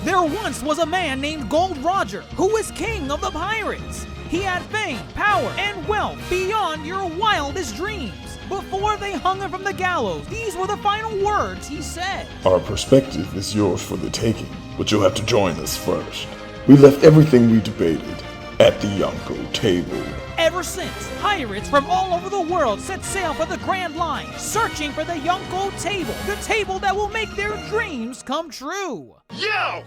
There once was a man named Gold Roger who was king of the pirates. He had fame, power, and wealth beyond your wildest dreams. Before they hung him from the gallows, these were the final words he said. Our perspective is yours for the taking, but you'll have to join us first. We left everything we debated at the Yonko Table. Ever since, pirates from all over the world set sail for the Grand Line, searching for the Yonko Table, the table that will make their dreams come true. Yo,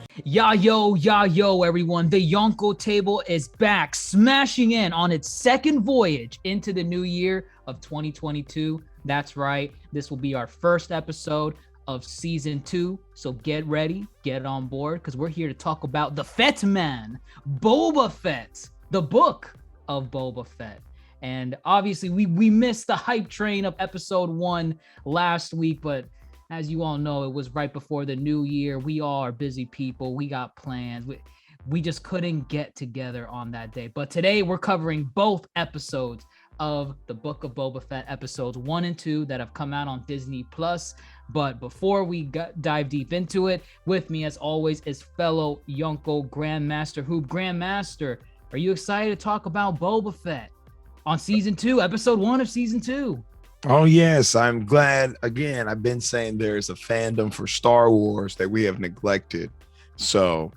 everyone. The Yonko Table is back, smashing in on its second voyage into the new year of 2022. That's right. This will be our first episode of season 2. So get ready, get on board, because we're here to talk about the Fett Man, Boba Fett, the Book of Boba Fett. And obviously we missed the hype train of episode 1 last week, but as you all know, it was right before the new year. We all are busy people. We got plans. We just couldn't get together on that day. But today we're covering both episodes of the Book of Boba Fett, episodes 1 and 2 that have come out on Disney Plus. But before we dive deep into it, with me as always is fellow Yonko GrandMasterHoop. Grandmaster, are you excited to talk about Boba Fett on season 2, episode 1 of season 2? Oh, yes. I'm glad. Again, I've been saying there's a fandom for Star Wars that we have neglected. So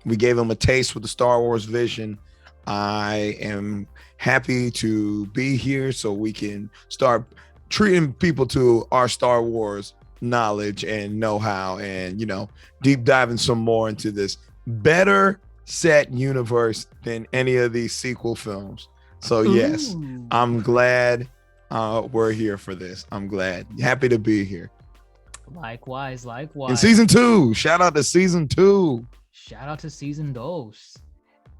we gave them a taste with the Star Wars vision. I am happy to be here so we can start treating people to our Star Wars knowledge and know-how and, deep diving some more into this better set universe than any of these sequel films. So yes, I'm glad we're here for this. I'm glad. Happy to be here. Likewise. In season 2. Shout out to season 2. Shout out to season 2.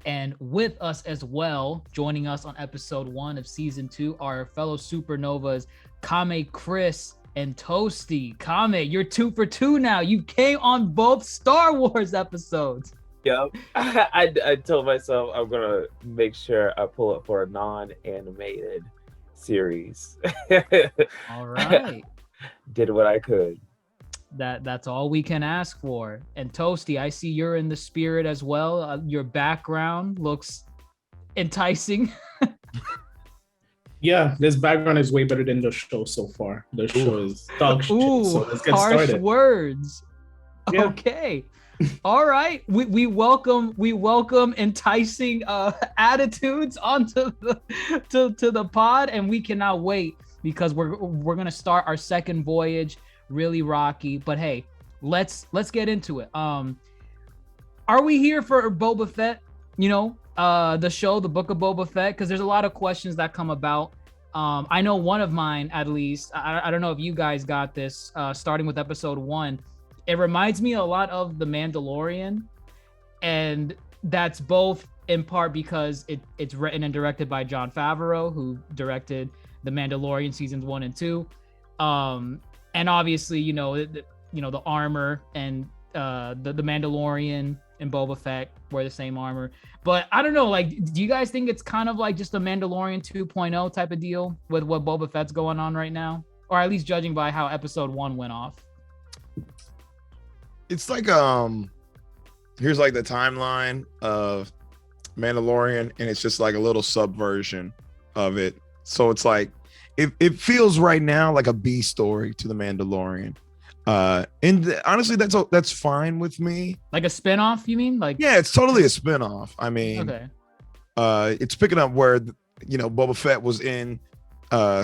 And with us as well, joining us on episode 1 of season 2, our fellow Supernovas, Kame, Chris, and Toasty. Kame, you're 2 for 2 now. You came on both Star Wars episodes. Yep. I told myself I'm gonna make sure I pull up for a non-animated series. All right. Did what I could. That's all we can ask for. And Toasty, I see you're in the spirit as well. Your background looks enticing. Yeah, this background is way better than the show so far. The show is dog shit. So let's get harsh started. Words. Yeah. Okay. All right. We welcome enticing attitudes onto the pod, and we cannot wait because we're gonna start our second voyage. Really rocky, but hey, let's get into it. Are we here for Boba Fett? The show, the Book of Boba Fett, because there's a lot of questions that come about. I know one of mine, at least. I don't know if you guys got this. Starting with episode 1, it reminds me a lot of The Mandalorian, and that's both in part because it's written and directed by Jon Favreau, who directed The Mandalorian seasons 1 and 2. And obviously, the armor and the Mandalorian and Boba Fett wear the same armor. But I don't know, do you guys think it's kind of like just a Mandalorian 2.0 type of deal with what Boba Fett's going on right now? Or at least judging by how episode 1 went off? It's like, here's like the timeline of Mandalorian, and it's just like a little subversion of it. So it's like, it feels right now like a B story to the Mandalorian. Honestly, that's fine with me. Like a spinoff, you mean? Yeah, it's totally a spinoff. I mean, okay. It's picking up where Boba Fett was in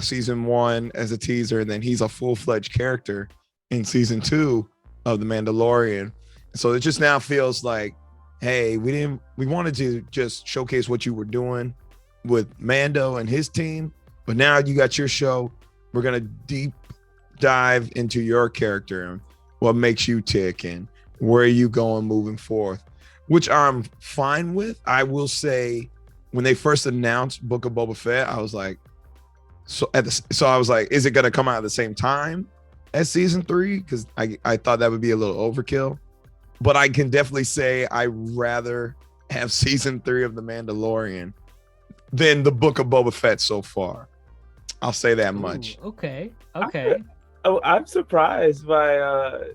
season 1 as a teaser, and then he's a full-fledged character in season 2 of the Mandalorian. So it just now feels like, hey, we wanted to just showcase what you were doing with Mando and his team, but now you got your show. We're gonna deep dive into your character and what makes you tick and where are you going moving forth, which I'm fine with. I will say, when they first announced Book of Boba Fett, I was like, is it gonna come out at the same time as season 3? Because I thought that would be a little overkill. But I can definitely say I rather have season 3 of The Mandalorian than the Book of Boba Fett so far. I'll say that much. Okay. I'm surprised by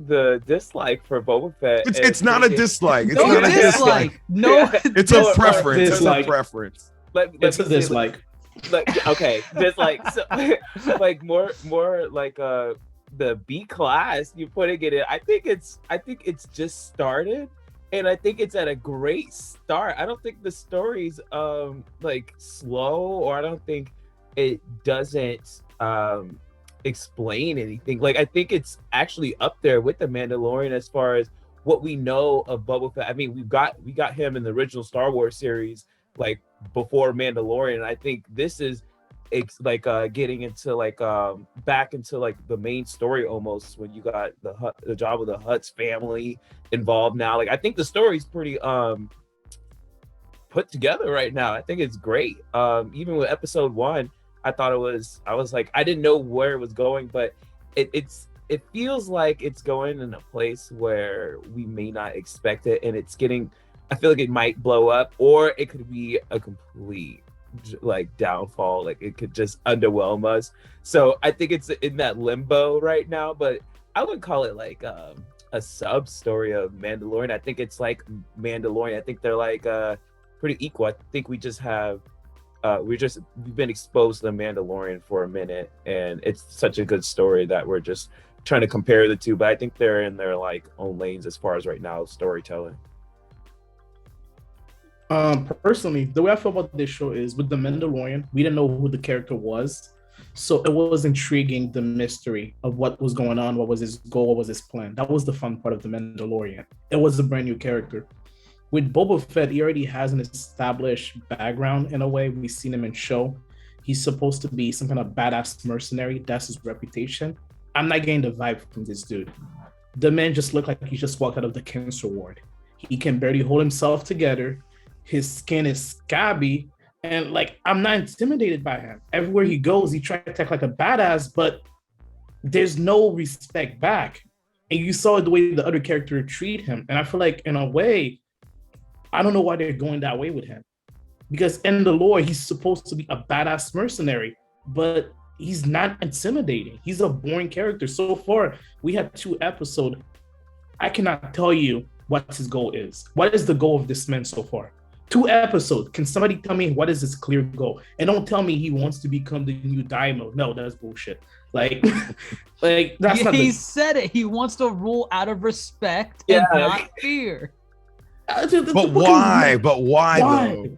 the dislike for Boba Fett. It's not a dislike. It's No not a dislike. No, Yeah. It's a dislike. preference. It's a Dislike. preference. It's a dislike. Like okay, dislike. So, like more like the B class you putting it in. I think it's just started, and I think it's at a great start. I don't think the story's like slow, or I don't think it doesn't explain anything. Like I think it's actually up there with the Mandalorian as far as what we know of Boba Fett. I mean, we got him in the original Star Wars series, like before Mandalorian. And I think this is like getting into like back into like the main story almost, when you got the Jabba the Hutt's family involved now. Like I think the story's pretty put together right now. I think it's great. Even with episode 1, I was like, I didn't know where it was going, but it feels like it's going in a place where we may not expect it, and I feel like it might blow up, or it could be a complete like downfall. Like it could just underwhelm us. So I think it's in that limbo right now, but I would call it like a sub story of Mandalorian. I think it's like Mandalorian. I think they're like pretty equal. I think we just have we've been exposed to the Mandalorian for a minute, and it's such a good story that we're just trying to compare the two. But I think they're in their like own lanes as far as right now storytelling. Personally, the way I feel about this show is, with the Mandalorian, we didn't know who the character was, so it was intriguing, the mystery of what was going on, what was his goal, what was his plan. That was the fun part of the Mandalorian. It was a brand new character. With Boba Fett, he already has an established background in a way. We've seen him in show. He's supposed to be some kind of badass mercenary. That's his reputation. I'm not getting the vibe from this dude. The man just looked like he just walked out of the cancer ward. He can barely hold himself together. His skin is scabby, and like, I'm not intimidated by him. Everywhere he goes, he tries to act like a badass, but there's no respect back. And you saw the way the other character treat him. And I feel like, in a way, I don't know why they're going that way with him. Because in the lore, he's supposed to be a badass mercenary, but he's not intimidating. He's a boring character. So far, we had 2 episodes. I cannot tell you what his goal is. What is the goal of this man so far? 2 episodes. Can somebody tell me what is his clear goal? And don't tell me he wants to become the new Daimyo. No, that's bullshit. Like, that's not. He said it. He wants to rule out of respect and not fear. But why? But why though?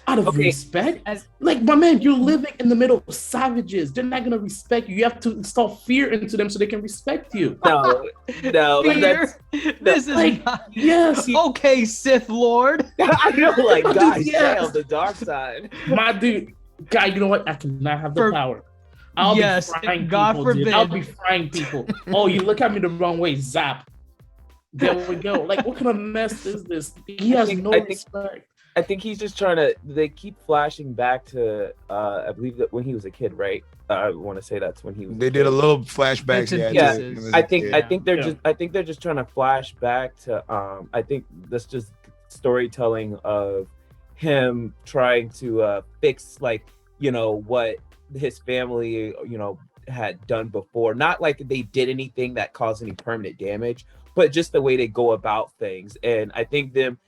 Out of respect? Like, my man, you're living in the middle of savages. They're not gonna respect you. You have to install fear into them so they can respect you. No, Fear? This is like, not... Yes. Okay, Sith Lord. I know, like, guys, Yes. stay on the dark side. My dude, guy, you know what? I cannot have the power. Yes, be frying God people, forbid. dude. I'll be frying people. Oh, you look at me the wrong way, zap. There we go. Like, what kind of mess is this? He has no respect. I think he's just trying to. They keep flashing back to, I believe that when he was a kid, right? I want to say that's when he was. They did a little flashbacks. I think they're just trying to flash back to. I think that's just storytelling of him trying to fix, like, you know, what his family, you know, had done before. Not like they did anything that caused any permanent damage, but just the way they go about things. And I think them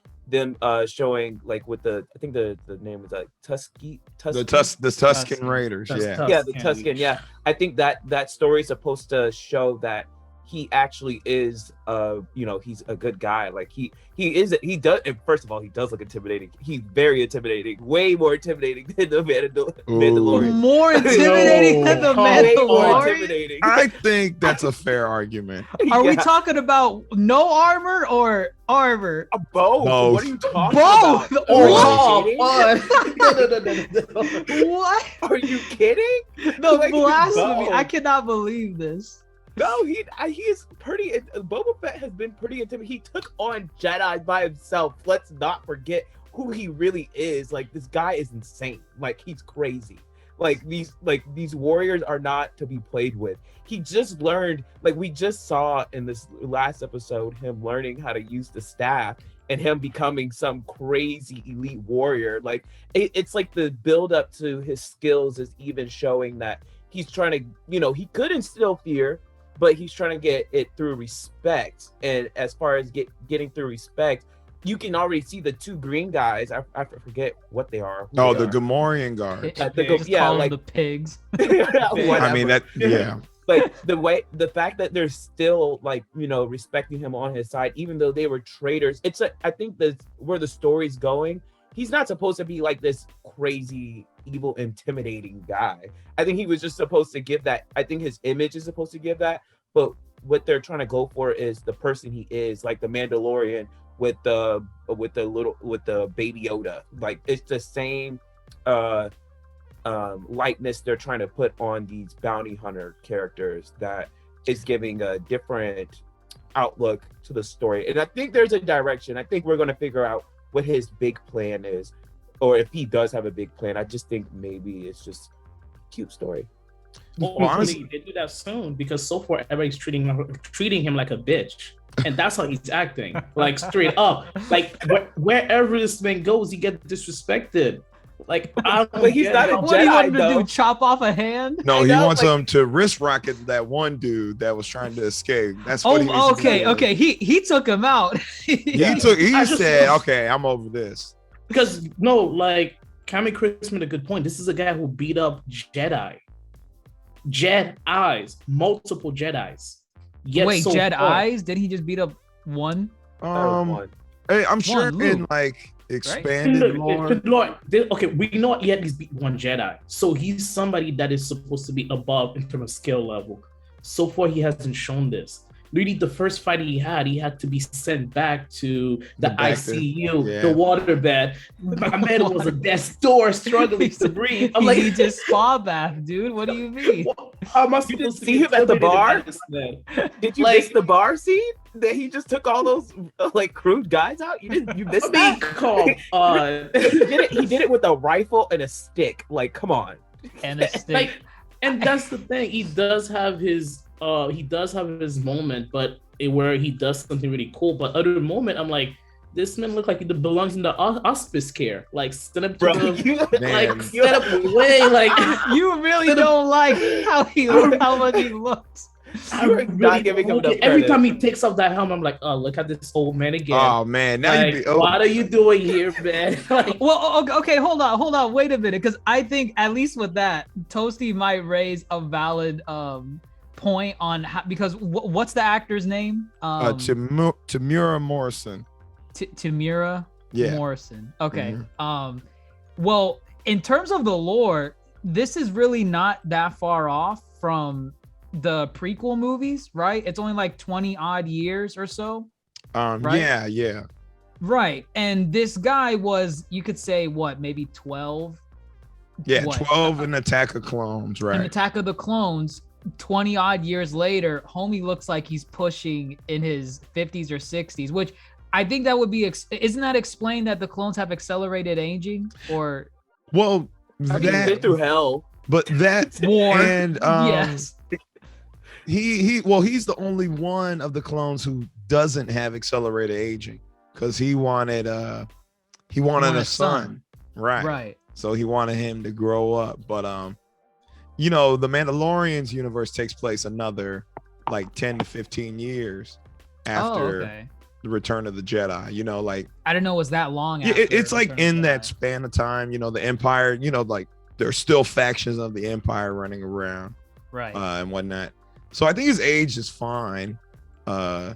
showing, like, with the, I think the name was like Tusky. The Tusken Raiders. The Tusken. Yeah, I think that story is supposed to show that he actually is, you know, he's a good guy. Like he does. And first of all, he does look intimidating. He's very intimidating, way more intimidating than the Mandalorian. More intimidating than the Mandalorian. I think that's a fair argument. Are we talking about no armor or armor? Both. What are you talking about? Both. No. What? Are you kidding? The blasphemy! I cannot believe this. No, he is pretty. Boba Fett has been pretty intimidating. He took on Jedi by himself. Let's not forget who he really is. Like, this guy is insane. Like, he's crazy. Like, these warriors are not to be played with. He just learned, like, we just saw in this last episode, him learning how to use the staff and him becoming some crazy elite warrior. Like, it's like the build up to his skills is even showing that he's trying to, you know, he could instill fear. but he's trying to get it through respect. And as far as getting through respect, you can already see the two green guys. I forget what they are. Oh, the Gamorrean guard. Just call them the pigs. I mean that. Yeah. Like the fact that they're still like, respecting him on his side, even though they were traitors. I think that's where the story's going. He's not supposed to be like this crazy, evil, intimidating guy. I think he was just supposed to give that. I think his image is supposed to give that. But what they're trying to go for is the person he is, like the Mandalorian with the baby Yoda. Like it's the same likeness they're trying to put on these bounty hunter characters that is giving a different outlook to the story. And I think there's a direction. I think we're going to figure out what his big plan is, or if he does have a big plan. I just think maybe it's just a cute story. Well, honestly, they do that soon because so far everybody's treating him like a bitch. And that's how he's acting, like straight up. Like wherever this man goes, he gets disrespected. Like, but he's not a Jedi, what do you want him to do? Chop off a hand? No, he wants him to wrist rocket that one dude that was trying to escape. That's what he was doing. Okay. He took him out. He said, "Okay, I'm over this." Because Kame Chris made a good point. This is a guy who beat up Jedis, multiple Jedis. Wait, Jedis? Did he just beat up one? Hey, I'm sure in expanded lore. Okay, we know he at least beat one Jedi, so he's somebody that is supposed to be above in terms of skill level. So far, he hasn't shown this. Really, the first fight he had to be sent back to the ICU, the water bed. My man was a death's door, struggling to breathe. I'm like, he just spa bath, dude. What do you mean? How am I supposed to see him at the bar? Did you miss the bar scene? That he just took all those crude guys out? You missed that? Come on. He did it with a rifle and a stick. Like, come on. And a stick. And that's the thing. He does have his moment, but where he does something really cool. But other moment, I'm like, this man looks like he belongs in the hospice care. Like, stand up to stand up away. Like, you really don't like how much he looks. I'm not giving him the every time he takes off that helmet, I'm like, oh, look at this old man again. Oh man, now what are you doing here, man? Well, okay, hold on, wait a minute, because I think at least with that, Toasty might raise a valid point on how, because what's the actor's name? Tamura Morrison. Tamura Morrison. Okay. Mm-hmm. Well, in terms of the lore, this is really not that far off from the prequel movies, right? It's only like 20 odd years or so. Right? Yeah. Right. And this guy was, you could say, what, maybe 12? Yeah, 12 in Attack of Clones, right? In Attack of the Clones, 20 odd years later, homie looks like he's pushing in his 50s or 60s, which I think that would be, isn't that explained that the clones have accelerated aging? Or, well, I mean, been through hell. But that war, and yes. He's the only one of the clones who doesn't have accelerated aging, because he wanted a son. Right. So he wanted him to grow up. But the Mandalorian's universe takes place another like 10 to 15 years after the Return of the Jedi. I don't know, was that long? It's like in that span of time, the Empire, there's still factions of the Empire running around, right, and whatnot. So I think his age is fine. I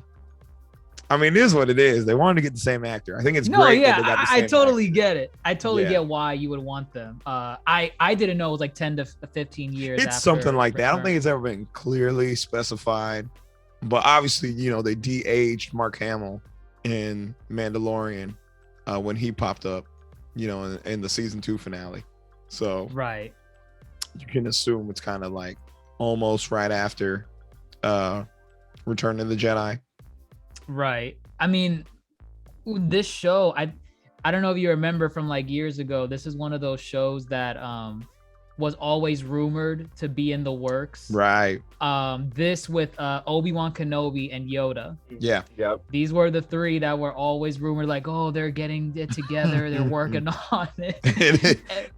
mean, it is what it is. They wanted to get the same actor. I think it's great. Yeah, that they got the same I totally actor. get it. I totally get why you would want them. I didn't know it was like 10 to 15 years. It's something like that. I don't think it's ever been clearly specified, but obviously, they de-aged Mark Hamill in Mandalorian when he popped up, in the season 2 finale. So right, you can assume it's kind of like almost right after Return of the Jedi. Right. I mean, this show, I don't know if you remember from like years ago, this is one of those shows that was always rumored to be in the works. Right. This with Obi-Wan Kenobi and Yoda. Yeah. Yep. These were the three that were always rumored, like, oh, they're getting it together, they're working on it.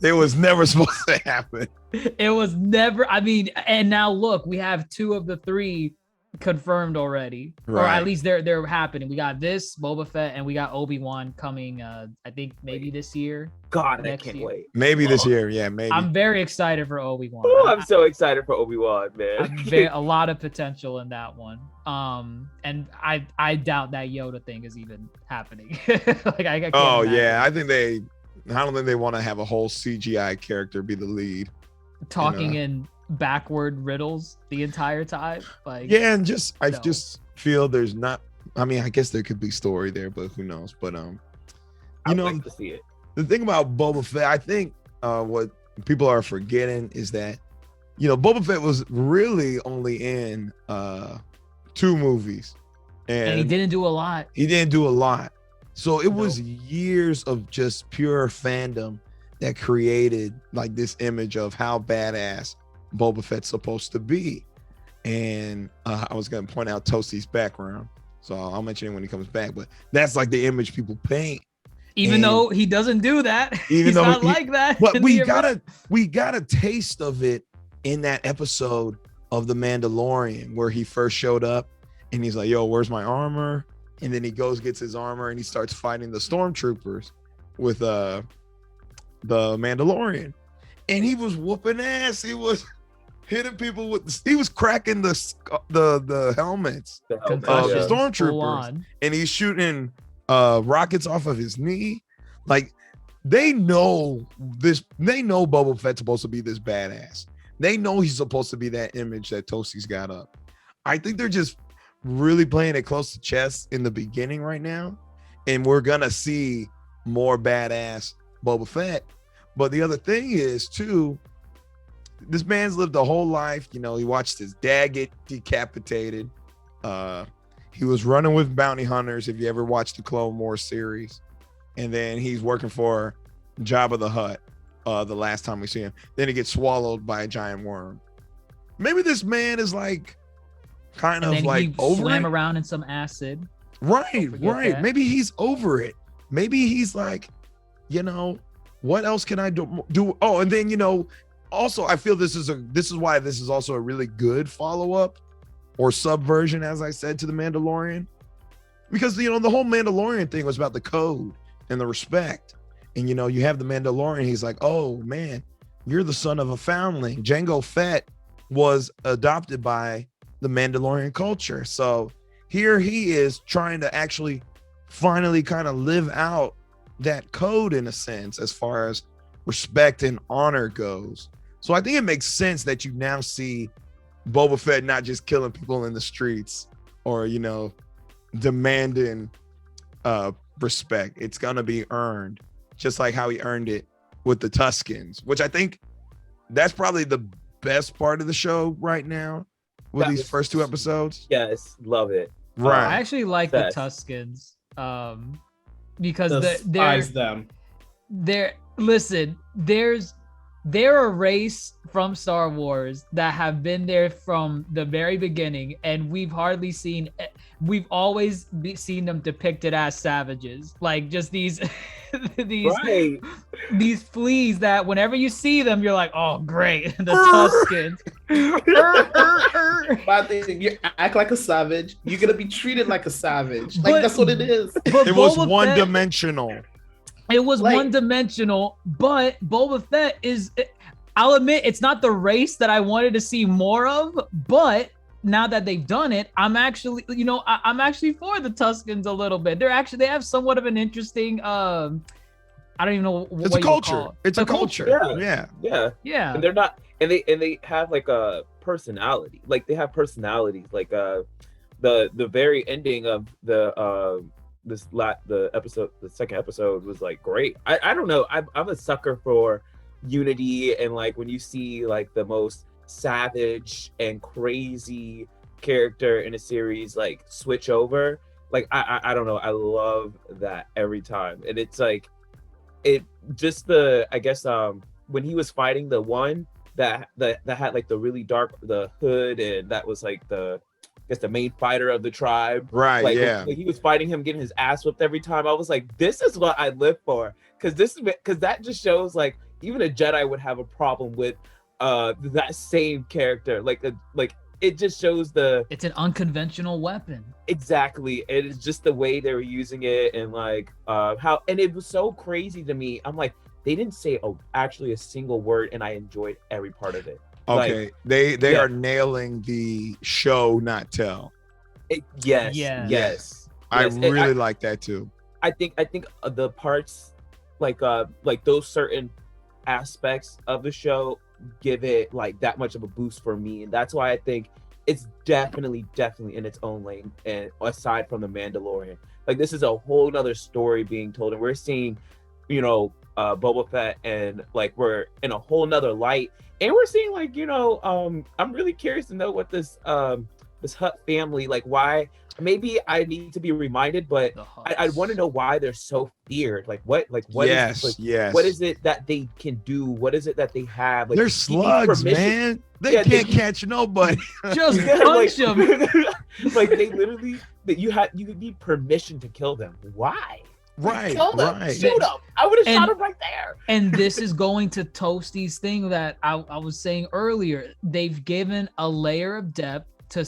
It was never supposed to happen. It was never, I mean, and now look, we have 2 of the 3 confirmed already, or Right. at least they're happening. We got this Boba Fett, and we got Obi-Wan coming. I think maybe this year. God, I Next can't year. wait. Maybe this Oh. year. Yeah, maybe. I'm very excited for Obi-Wan. Oh, I'm so excited for Obi-Wan, man. A lot of potential in that one. And I doubt that Yoda thing is even happening. Like I can't Oh imagine. yeah, I don't think they want to have a whole CGI character be the lead. Talking in backward riddles the entire time. Like Yeah, and I No. just feel there's not. I mean, I guess there could be story there, but who knows? But I'd like to see it. the thing about Boba Fett, I think what people are forgetting is that, Boba Fett was really only in 2 movies, and he didn't do a lot. He didn't do a lot. So it No. was years of just pure fandom that created like this image of how badass Boba Fett's supposed to be. And I was going to point out Toasty's background. So I'll mention it when he comes back. But that's like the image people paint. Even And though he doesn't do that. even He's though not he- like that. But in we the got a taste of it in that episode of The Mandalorian where he first showed up and he's like, yo, where's my armor? And then he gets his armor and he starts fighting the stormtroopers with the Mandalorian. And he was whooping ass. He was hitting people he was cracking the helmets The hell, of man. the Full stormtroopers. on. And he's shooting rockets off of his knee. Like they know Boba Fett's supposed to be this badass. They know he's supposed to be that image that Toasty's got up. I think they're just really playing it close to chest in the beginning right now. And we're gonna see more badass Boba Fett. But the other thing is too, this man's lived a whole life. He watched his dad get decapitated. He was running with bounty hunters, if you ever watched the Clone Wars series. And then he's working for Jabba the Hutt the last time we see him. Then he gets swallowed by a giant worm. Maybe this man is like kind And of then like he over swam it. around in some acid. Right. that. Maybe he's over it. Maybe he's like, what else can I do? Oh, and then also I feel this is why this is also a really good follow-up or subversion, as I said, to the Mandalorian. Because the whole Mandalorian thing was about the code and the respect. And you have the Mandalorian, he's like, oh man, you're the son of a foundling. Jango Fett was adopted by the Mandalorian culture. So here he is trying to actually finally kind of live out that code in a sense, as far as respect and honor goes. So I think it makes sense that you now see Boba Fett not just killing people in the streets or, demanding respect. It's going to be earned, just like how he earned it with the Tuskens, which I think that's probably the best part of the show right now with these first 2 episodes. Yes, love it. Right. I actually like Best. the Tuskens. Because Despise them. they're a race from Star Wars that have been there from the very beginning, and we've always seen them depicted as savages, like just these Right. these fleas that whenever you see them you're like, oh great, the Tuskens. But you act like a savage, you're gonna be treated like a savage. But- That's what it is. But It was Boba Fett- one-dimensional. It was Like- one-dimensional, but Boba Fett I'll admit, it's not the race that I wanted to see more of, but now that they've done it, I'm actually, I'm actually for the Tuskens a little bit. They have somewhat of an interesting, I don't even know what It's a you would culture. call it. It's a culture. Yeah. Yeah. Yeah. Yeah. And they're not, and they have like a personality. Like they have personalities. Like the very ending of the second episode was like great. I don't know. I'm a sucker for unity, and like when you see like the most savage and crazy character in a series like switch over, like I don't know, I love that every time. And it's like it just when he was fighting the one that had like the really dark the hood, and that was like the main fighter of the tribe, Right. like yeah. when he was fighting him, getting his ass whipped every time. I was like, this is what I live for, because that just shows like even a Jedi would have a problem with that same character. Like it just shows it's an unconventional weapon. Exactly. It is just the way they were using it, and like how, and it was so crazy to me. I'm like, they didn't say actually a single word, and I enjoyed every part of it. Okay, Like, they are nailing the show, not tell. Yes. I really like that too. I think the parts like those certain aspects of the show give it like that much of a boost for me, and that's why I think it's definitely in its own lane. And aside from the Mandalorian, like this is a whole nother story being told, and we're seeing, Boba Fett, and like we're in a whole nother light, and we're seeing like I'm really curious to know what this Hutt family, like why. Maybe I need to be reminded, but I want to know why they're so feared. Like what yes. What is it that they can do? What is it that they have? Like, they're slugs, man. They can't catch nobody. Just punch them. Like they literally, you need permission to kill them. Why? Right. Kill them. Right. Shoot them. I would have shot him right there. And this is going to Toasty's thing that I was saying earlier. They've given a layer of depth to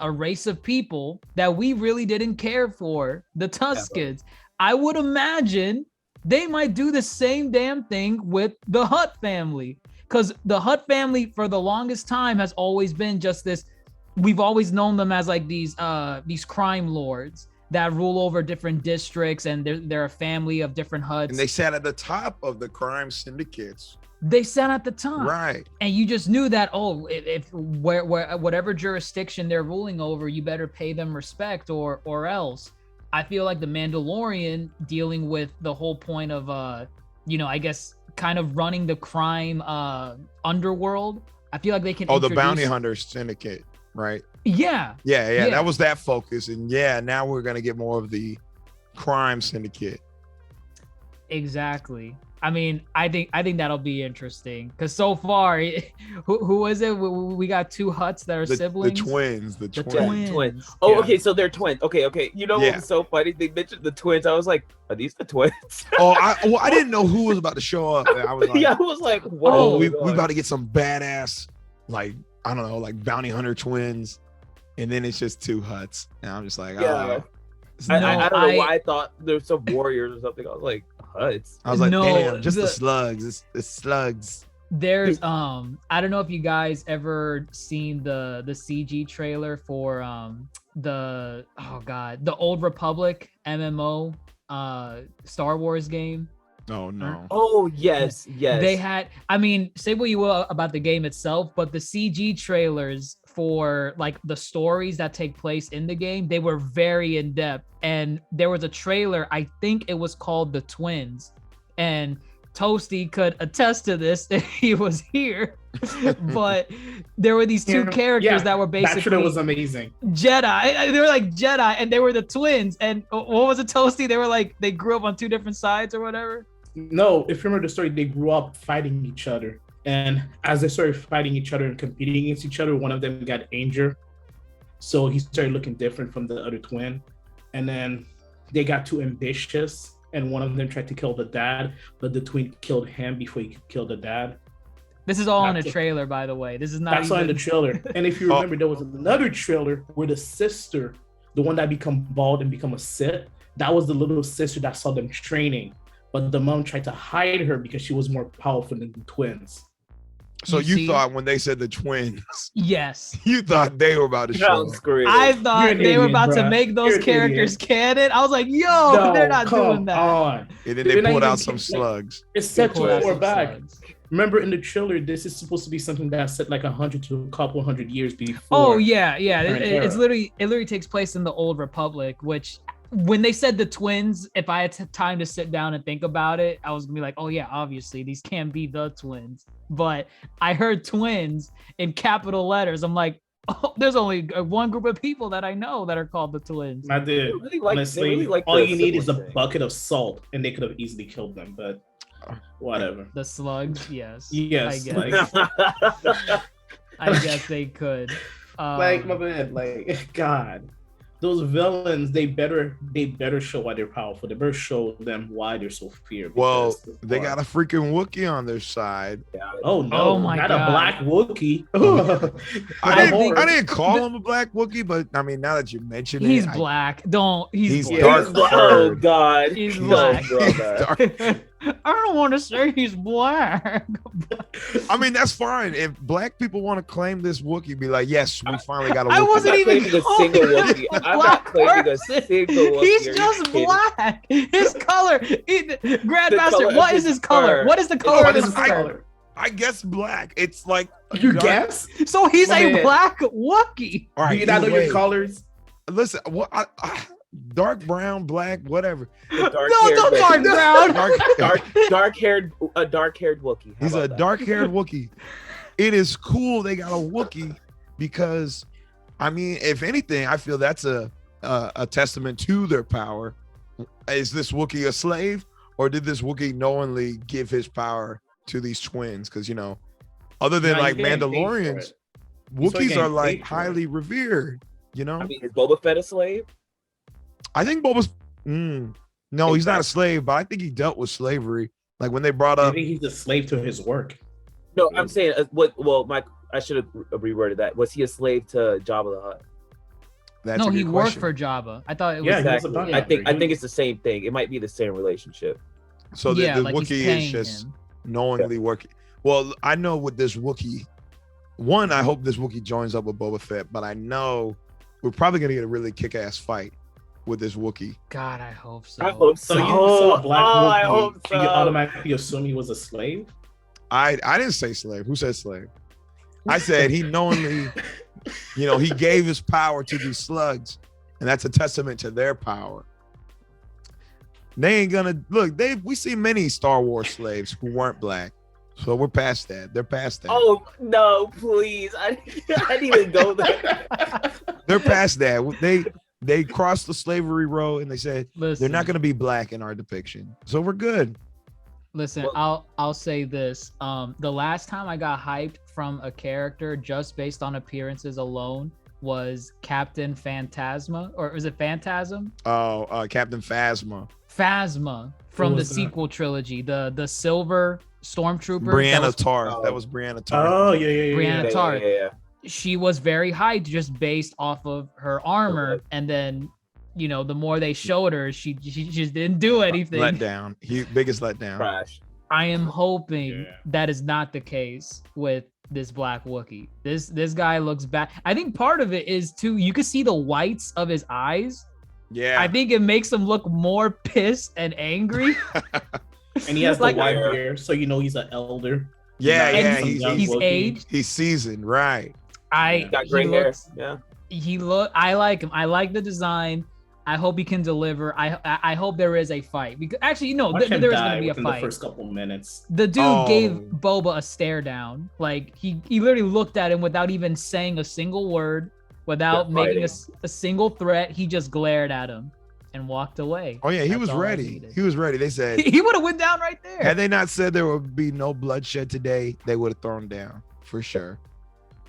a race of people that we really didn't care for, the Tuskens. I would imagine they might do the same damn thing with the Hutt family, because the Hutt family for the longest time has always been just this. We've always known them as like these crime lords that rule over different districts, and they're a family of different Hutts. And they sat at the top of the crime syndicates. They sat at the top, right? And you just knew that if whatever jurisdiction they're ruling over, you better pay them respect, or else. I feel like the Mandalorian dealing with the whole point of I guess kind of running the crime underworld. I feel like they can. The bounty hunter syndicate, right? Yeah. That was that focus, and now we're gonna get more of the crime syndicate. Exactly. I mean, I think that'll be interesting, because so far, who was it? We got two Hutts that are siblings. The twins. Oh, okay, so they're twins. Okay. You know what was so funny? They mentioned the twins. I was like, are these the twins? I didn't know who was about to show up. I was like, whoa. We about to get some badass, like, I don't know, like bounty hunter twins, and then it's just two Hutts, and I'm just like, I don't know why I thought there's some warriors or something. I was like, Hutts. I was like, damn, just the slugs. It's slugs. There's I don't know if you guys ever seen the CG trailer for the Old Republic MMO Star Wars game. Oh no. Oh yes. They had, I mean, say what you will about the game itself, but the CG trailers for like the stories that take place in the game, they were very in depth. And there was a trailer, I think it was called The Twins, and Toasty could attest to this if he was here. But there were these two characters that were basically, that trailer was amazing. Jedi. They were like Jedi, and they were the twins. And what was it, Toasty? They were like, they grew up on two different sides or whatever. No, if you remember the story, they grew up fighting each other. And as they started fighting each other and competing against each other, one of them got injured. So he started looking different from the other twin. And then they got too ambitious, and one of them tried to kill the dad, but the twin killed him before he could kill the dad. This is all in a trailer, by the way. This is not. That's all in the trailer. And if you remember, there was another trailer where the sister, the one that become bald and become a Sith, that was the little sister that saw them training. But the mom tried to hide her because she was more powerful than the twins. So you thought when they said the twins, yes, you thought they were about to show up. I thought they were about to make those characters canon. I was like, yo, they're not doing that. On. And then they pulled out some slugs. It's set too far back. Remember in the trailer, this is supposed to be something that's set like 100 to a couple 100 years before. Oh yeah. It literally takes place in the Old Republic, which, when they said the twins, if I had time to sit down and think about it, I was gonna be like, oh yeah, obviously these can't be the twins. But I heard twins in capital letters. I'm like, oh, there's only one group of people that I know that are called the twins. I did. Honestly, all you need is a bucket of salt, and they could have easily killed them. But whatever. The slugs, yes. Yes. I guess they could. Like, my bad. Like, God. those villains, they better show why they're powerful. They better show them why they're so feared. Well, they got a freaking Wookiee on their side. Oh no! Oh my not God. a black Wookiee. I didn't call him a black Wookiee, but I mean, now that you mention it, He's black. He's black. dark. Oh God, He's No, black. brother. I don't want to say he's black. I mean, that's fine. If black people want to claim this Wookiee, be like, yes, we finally got a Wookiee. I wasn't I'm not even claiming a calling single him Wookiee. a I'm black not claiming a person. single Wookiee. He's Are you just kidding? black. His color. Grandmaster, color what of is his his color? fur. What is the color of What his is fur? I guess black. It's like You dark- guess? So he's My a man. black Wookiee. All right, Do you not know either your way. colors? Listen, what? Dark brown, black, whatever. No, don't dark brown. Dark, dark-haired Wookiee. How he's a about that? dark-haired Wookiee. It is cool they got a Wookiee because, I mean, if anything, I feel that's a testament to their power. Is this Wookiee a slave, or did this Wookiee knowingly give his power to these twins? Because other than Nah, like you getting paid for Mandalorians, it. Wookiees getting are like paid for it. highly revered. I mean, is Boba Fett a slave? I think Boba's. No, he's not a slave, but I think he dealt with slavery. Like when they brought up. Maybe he's a slave to his work. No, I'm saying I should have reworded that. Was he a slave to Jabba the Hutt? That's No, a good he worked question. for Jabba. I thought it was. Yeah, he was a Exactly. bounty I think hunter. it's the same thing. It might be the same relationship. So yeah, the like he's Wookiee is paying just him. knowingly working. Well, I know with this Wookiee, one, I hope this Wookiee joins up with Boba Fett, but I know we're probably gonna get a really kick-ass fight with this Wookiee. God, I hope so. I hope So so. you saw a black Wookiee, I hope so. you automatically assume he was a slave? I didn't say slave. Who said slave? I said he knowingly, he gave his power to these slugs, and that's a testament to their power. They ain't gonna look. We see many Star Wars slaves who weren't black, so we're past that. They're past that. Oh no, please! I didn't even go there. They're past that. They crossed the slavery road, and they said Listen, they're not gonna be black in our depiction, so we're good. Listen, I'll say this. The last time I got hyped from a character just based on appearances alone was Captain Phantasma, or is it Phantasm? Oh, Captain Phasma. Phasma from Who the was that? sequel trilogy, the silver stormtrooper. Brianna that Tarth. oh. That was Brianna Tarth. Oh, yeah. Brianna Yeah, Tarth. yeah. She was very hyped just based off of her armor, and then the more they showed her, she just didn't do anything. Letdown. Biggest letdown. Crash. I am hoping Yeah. that is not the case with this black Wookiee. This guy looks bad. I think part of it is too, you can see the whites of his eyes. Yeah. I think it makes him look more pissed and angry. And he has Like- the white hair, so he's an elder. yeah, And yeah. some young he's Wookiee. aged. He's seasoned, right? Got gray he hair. looks- Yeah. I like him. I like the design. I hope he can deliver. I hope there is a fight, because actually, Watch him there is die going to be a within the fight. first couple minutes. The dude Oh. gave Boba a stare down. Like he literally looked at him without even saying a single word, without Good making fighting. a single threat. He just glared at him and walked away. Oh yeah, he That's was all I ready. needed. He was ready. They said, He would have went down right there. had they not said there would be no bloodshed today, they would have thrown down for sure.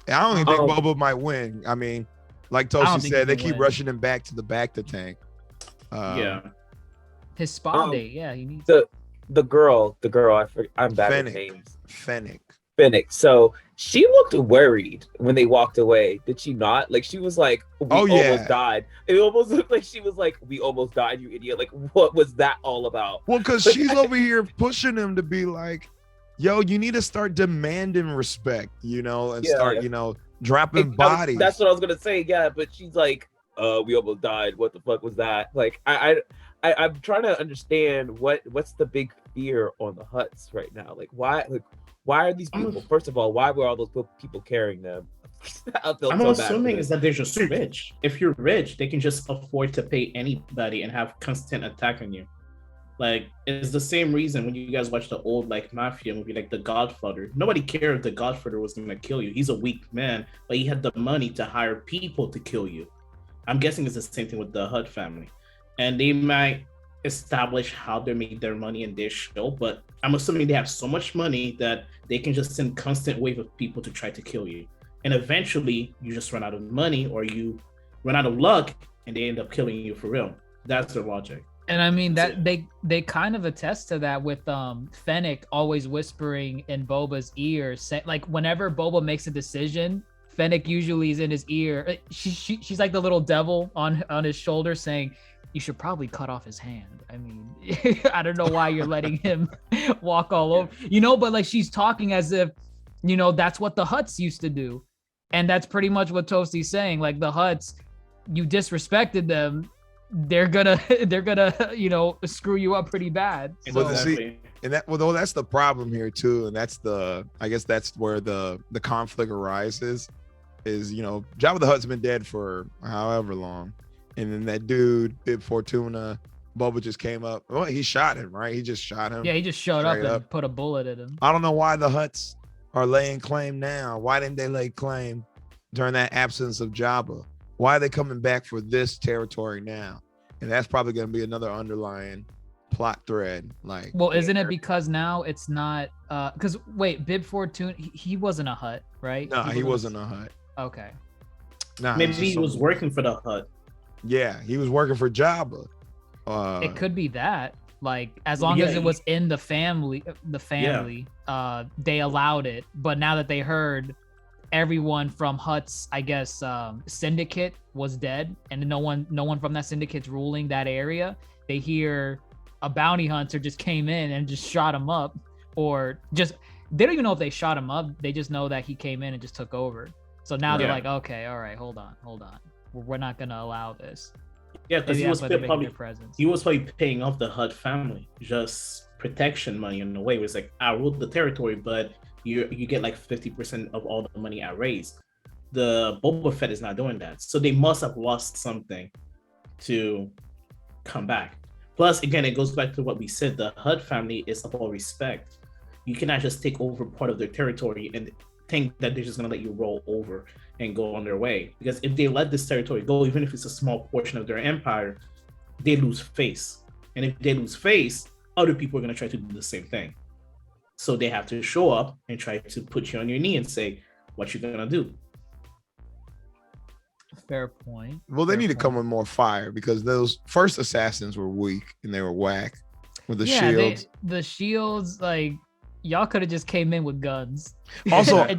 I don't even think Boba might win. I mean, like don't Toasty think said, he they will keep win. rushing him back to the back to tank. Yeah. His spawn Um, date, yeah, he needs. The girl. I'm bad with Fennec. names. Fennec. Fennec. So she looked worried when they walked away. Did she not? Like she was like, "We Oh, yeah. almost died." It almost looked like she was like, "We almost died, you idiot!" Like, what was that all about? Well, because she's over here pushing him to be like, yo, you need to start demanding respect, and Yeah. start, dropping bodies. That's what I was gonna say. Yeah, but she's like, "We almost died. What the fuck was that?" Like, I'm trying to understand what's the big fear on the Hutts right now. Like, why are these people? First of all, why were all those people carrying them? I feel I'm so bad for assuming them. is that they're just rich. If you're rich, they can just afford to pay anybody and have constant attack on you. Like, it's the same reason when you guys watch the old mafia movie, like The Godfather. Nobody cared if the Godfather was gonna kill you. He's a weak man, but he had the money to hire people to kill you. I'm guessing it's the same thing with the Hutt family, and they might establish how they made their money in this show. But I'm assuming they have so much money that they can just send constant wave of people to try to kill you, and eventually you just run out of money or you run out of luck and they end up killing you for real. That's their logic. And I mean that they kind of attest to that with Fennec always whispering in Boba's ear, like whenever Boba makes a decision, Fennec usually is in his ear. She's like the little devil on his shoulder saying, "You should probably cut off his hand." I mean, I don't know why you're letting him walk all over, but like she's talking as if, that's what the Hutts used to do. And that's pretty much what Toasty's saying. Like the Hutts, you disrespected them. They're gonna, screw you up pretty bad. So. That's the problem here too. And I guess that's where the conflict arises is, Jabba the Hutt's been dead for however long. And then that dude, Bib Fortuna, Boba just came up. Well, he shot him, right? He just shot him. Yeah, he just showed up and put a bullet in him. I don't know why the Hutts are laying claim now. Why didn't they lay claim during that absence of Jabba? Why are they coming back for this territory now? And that's probably going to be another underlying plot thread. Like, well, isn't it because now it's not? Because wait, Bib Fortuna, he wasn't a Hutt, right? No, he wasn't a Hutt. Okay. Nah, maybe he was working for the Hutt. Yeah, he was working for Jabba. It could be that. Like, as long as it was in the family, they allowed it. But now that they heard everyone from Hutt's, I guess, syndicate was dead, and no one from that syndicate's ruling that area, they hear a bounty hunter just came in and just shot him up, or just they don't even know if they shot him up. They just know that he came in and just took over. So now they're like, okay, all right, hold on. We're not gonna allow this. Yeah, because he was probably paying off the Hutt family just protection money in a way. It was like, I ruled the territory, but you get like 50% of all the money I raised. The Boba Fett is not doing that, so they must have lost something to come back. Plus, again, it goes back to what we said. The Hutt family is about respect. You cannot just take over part of their territory and think that they're just gonna let you roll over and go on their way. Because if they let this territory go, even if it's a small portion of their empire, they lose face. And if they lose face, other people are gonna try to do the same thing. So they have to show up and try to put you on your knee and say, what you gonna do? Fair point. Well, they need to come with more fire, because those first assassins were weak and they were whack with the shields. The shields, like, y'all could have just came in with guns. Also, I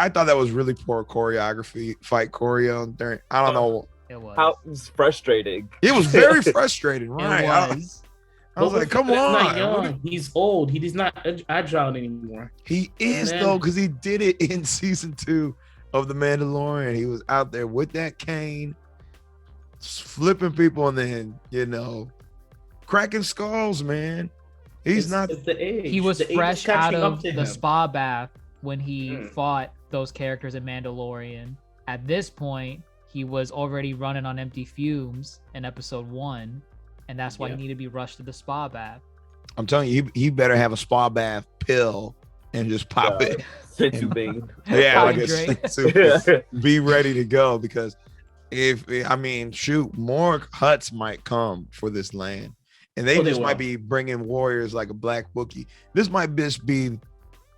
thought that was really poor choreography, fight choreo. I don't know. It was. It was frustrating. It was very frustrating, right? It was. I was like, come on. He's old. He's not agile anymore. He is, though, because he did it in season 2 of The Mandalorian. He was out there with that cane, flipping people, and then, cracking skulls, man. It's the age. He was fresh out of the spa bath when he fought those characters in Mandalorian. At this point, he was already running on empty fumes in episode 1, and that's why he needed to be rushed to the spa bath. I'm telling you, he better have a spa bath pill and just pop it. Yeah, like be ready to go, because more Hutts might come for this land. And they might be bringing warriors like a Black Wookiee. This might just be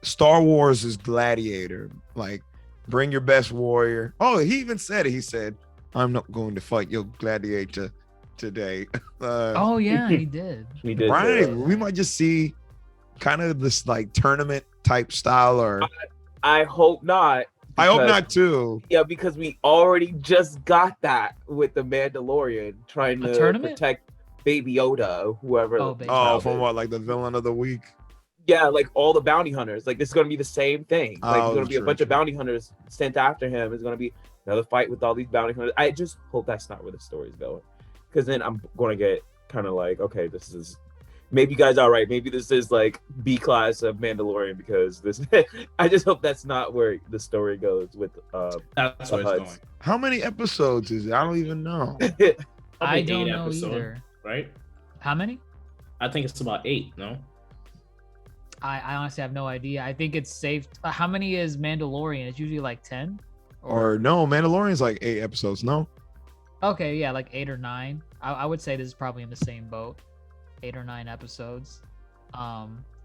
Star Wars' Gladiator. Like, bring your best warrior. Oh, he even said it. He said, I'm not going to fight your gladiator today. He did. He did. Right. We might just see kind of this like tournament type style, or I hope not. I hope not too. Yeah, because we already just got that with the Mandalorian trying to protect Baby Yoda, or whoever. From what, like the villain of the week? Yeah, like all the bounty hunters. Like, it's going to be the same thing. Like, there's going to be a bunch of bounty hunters sent after him. It's going to be another fight with all these bounty hunters. I just hope that's not where the story's going, because then I'm going to get kind of like, okay, this is maybe you guys are right. Maybe this is like B class of Mandalorian, because this. I just hope that's not where the story goes with. That's where it's going. How many episodes is it? I don't even know. I don't know either. Right? How many? I think it's about 8. No. I honestly have no idea. I think it's safe. How many is Mandalorian? It's usually like 10. Or no, Mandalorian's like 8 episodes. No. Okay, yeah, like 8 or 9. I would say this is probably in the same boat. 8 or 9 episodes,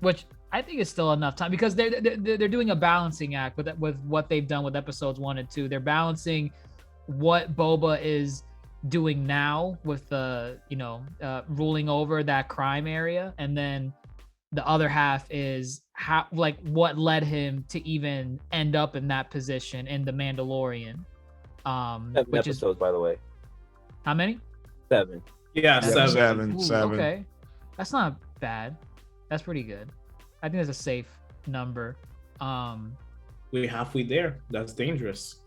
which I think is still enough time, because they're doing a balancing act with what they've done with episodes 1 and 2. They're balancing what Boba is doing now with the ruling over that crime area, and then the other half is how like what led him to even end up in that position in the Mandalorian. 7 Which is episodes, by the way. how many? 7. Yeah, Yeah, 7. Ooh, seven. Okay, that's not bad. That's pretty good. I think that's a safe number. We're halfway there. That's dangerous.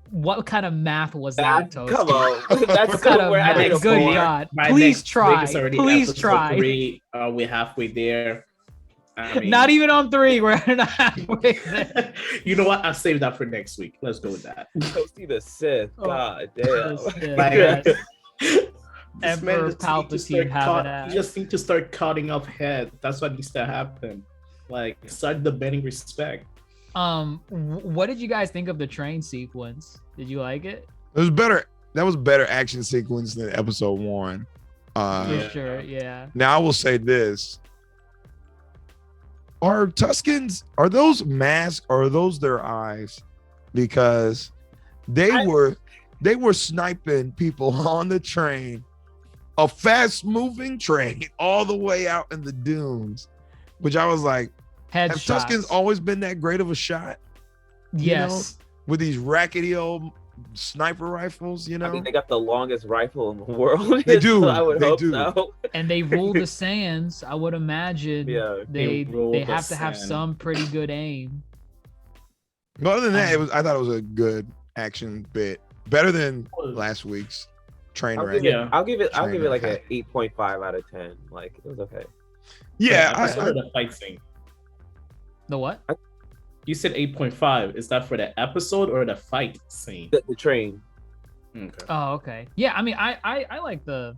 What kind of math was that, Toasty? Come on. That's What kind of where I math? need a Good 4. God! My Please next try. pick is already Please episode try. 3. We're halfway there. I mean, Not even on 3. We're not halfway there. You know what? I'll save that for next week. Let's go with that. Toasty the Sith. Oh, God damn. Like, this Emperor just needs to Palpatine having you ass. just need to start cutting off head. That's what needs to happen. Like, start demanding respect. What did you guys think of the train sequence? Did you like it? It was better. That was better action sequence than episode 1. For sure, yeah. Now I will say this. Are Tuskens, are those masks or are those their eyes? Because they were sniping people on the train, a fast moving train all the way out in the dunes, which I was like, have Headshots. Tuskens always been that great of a shot? Yes. With these rackety old sniper rifles, I mean, they got the longest rifle in the world. They do. So I would They hope do. so. And they rule the sands. I would imagine Yeah. they rule the have to have sand. some pretty good aim. But other than that, I thought it was a good action bit. Better than last week's train I'll wreck. give it, Yeah. I'll give it Train like wreck. a 8.5 out of 10. Like, it was okay. Yeah, I saw the fight scene. The what? You said 8.5. Is that for the episode or the fight scene? The train. Okay. Oh, okay. Yeah, I mean, I like the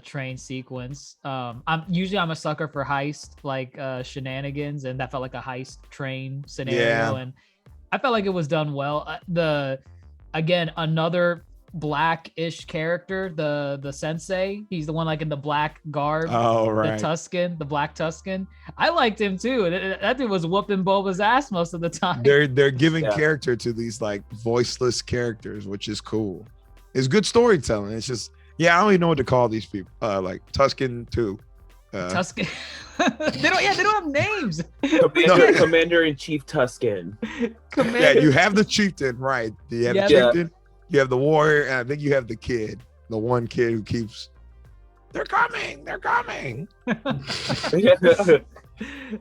train sequence. I'm a sucker for heist like shenanigans, and that felt like a heist train scenario, Yeah. and I felt like it was done well. Again, another black-ish character, the sensei. He's the one like in the black garb. Oh, right. The black Tusken. I liked him too. And that dude was whooping Boba's ass most of the time. They're giving Yeah. character to these like voiceless characters, which is cool. It's good storytelling. It's just, I don't even know what to call these people. Like Tusken too. Tusken. they don't have names. Commander-in-Chief Tusken. Yeah, you have the chieftain, right? You have Yeah. the chieftain, you have the warrior, and I think you have the kid, the one kid who keeps, they're coming.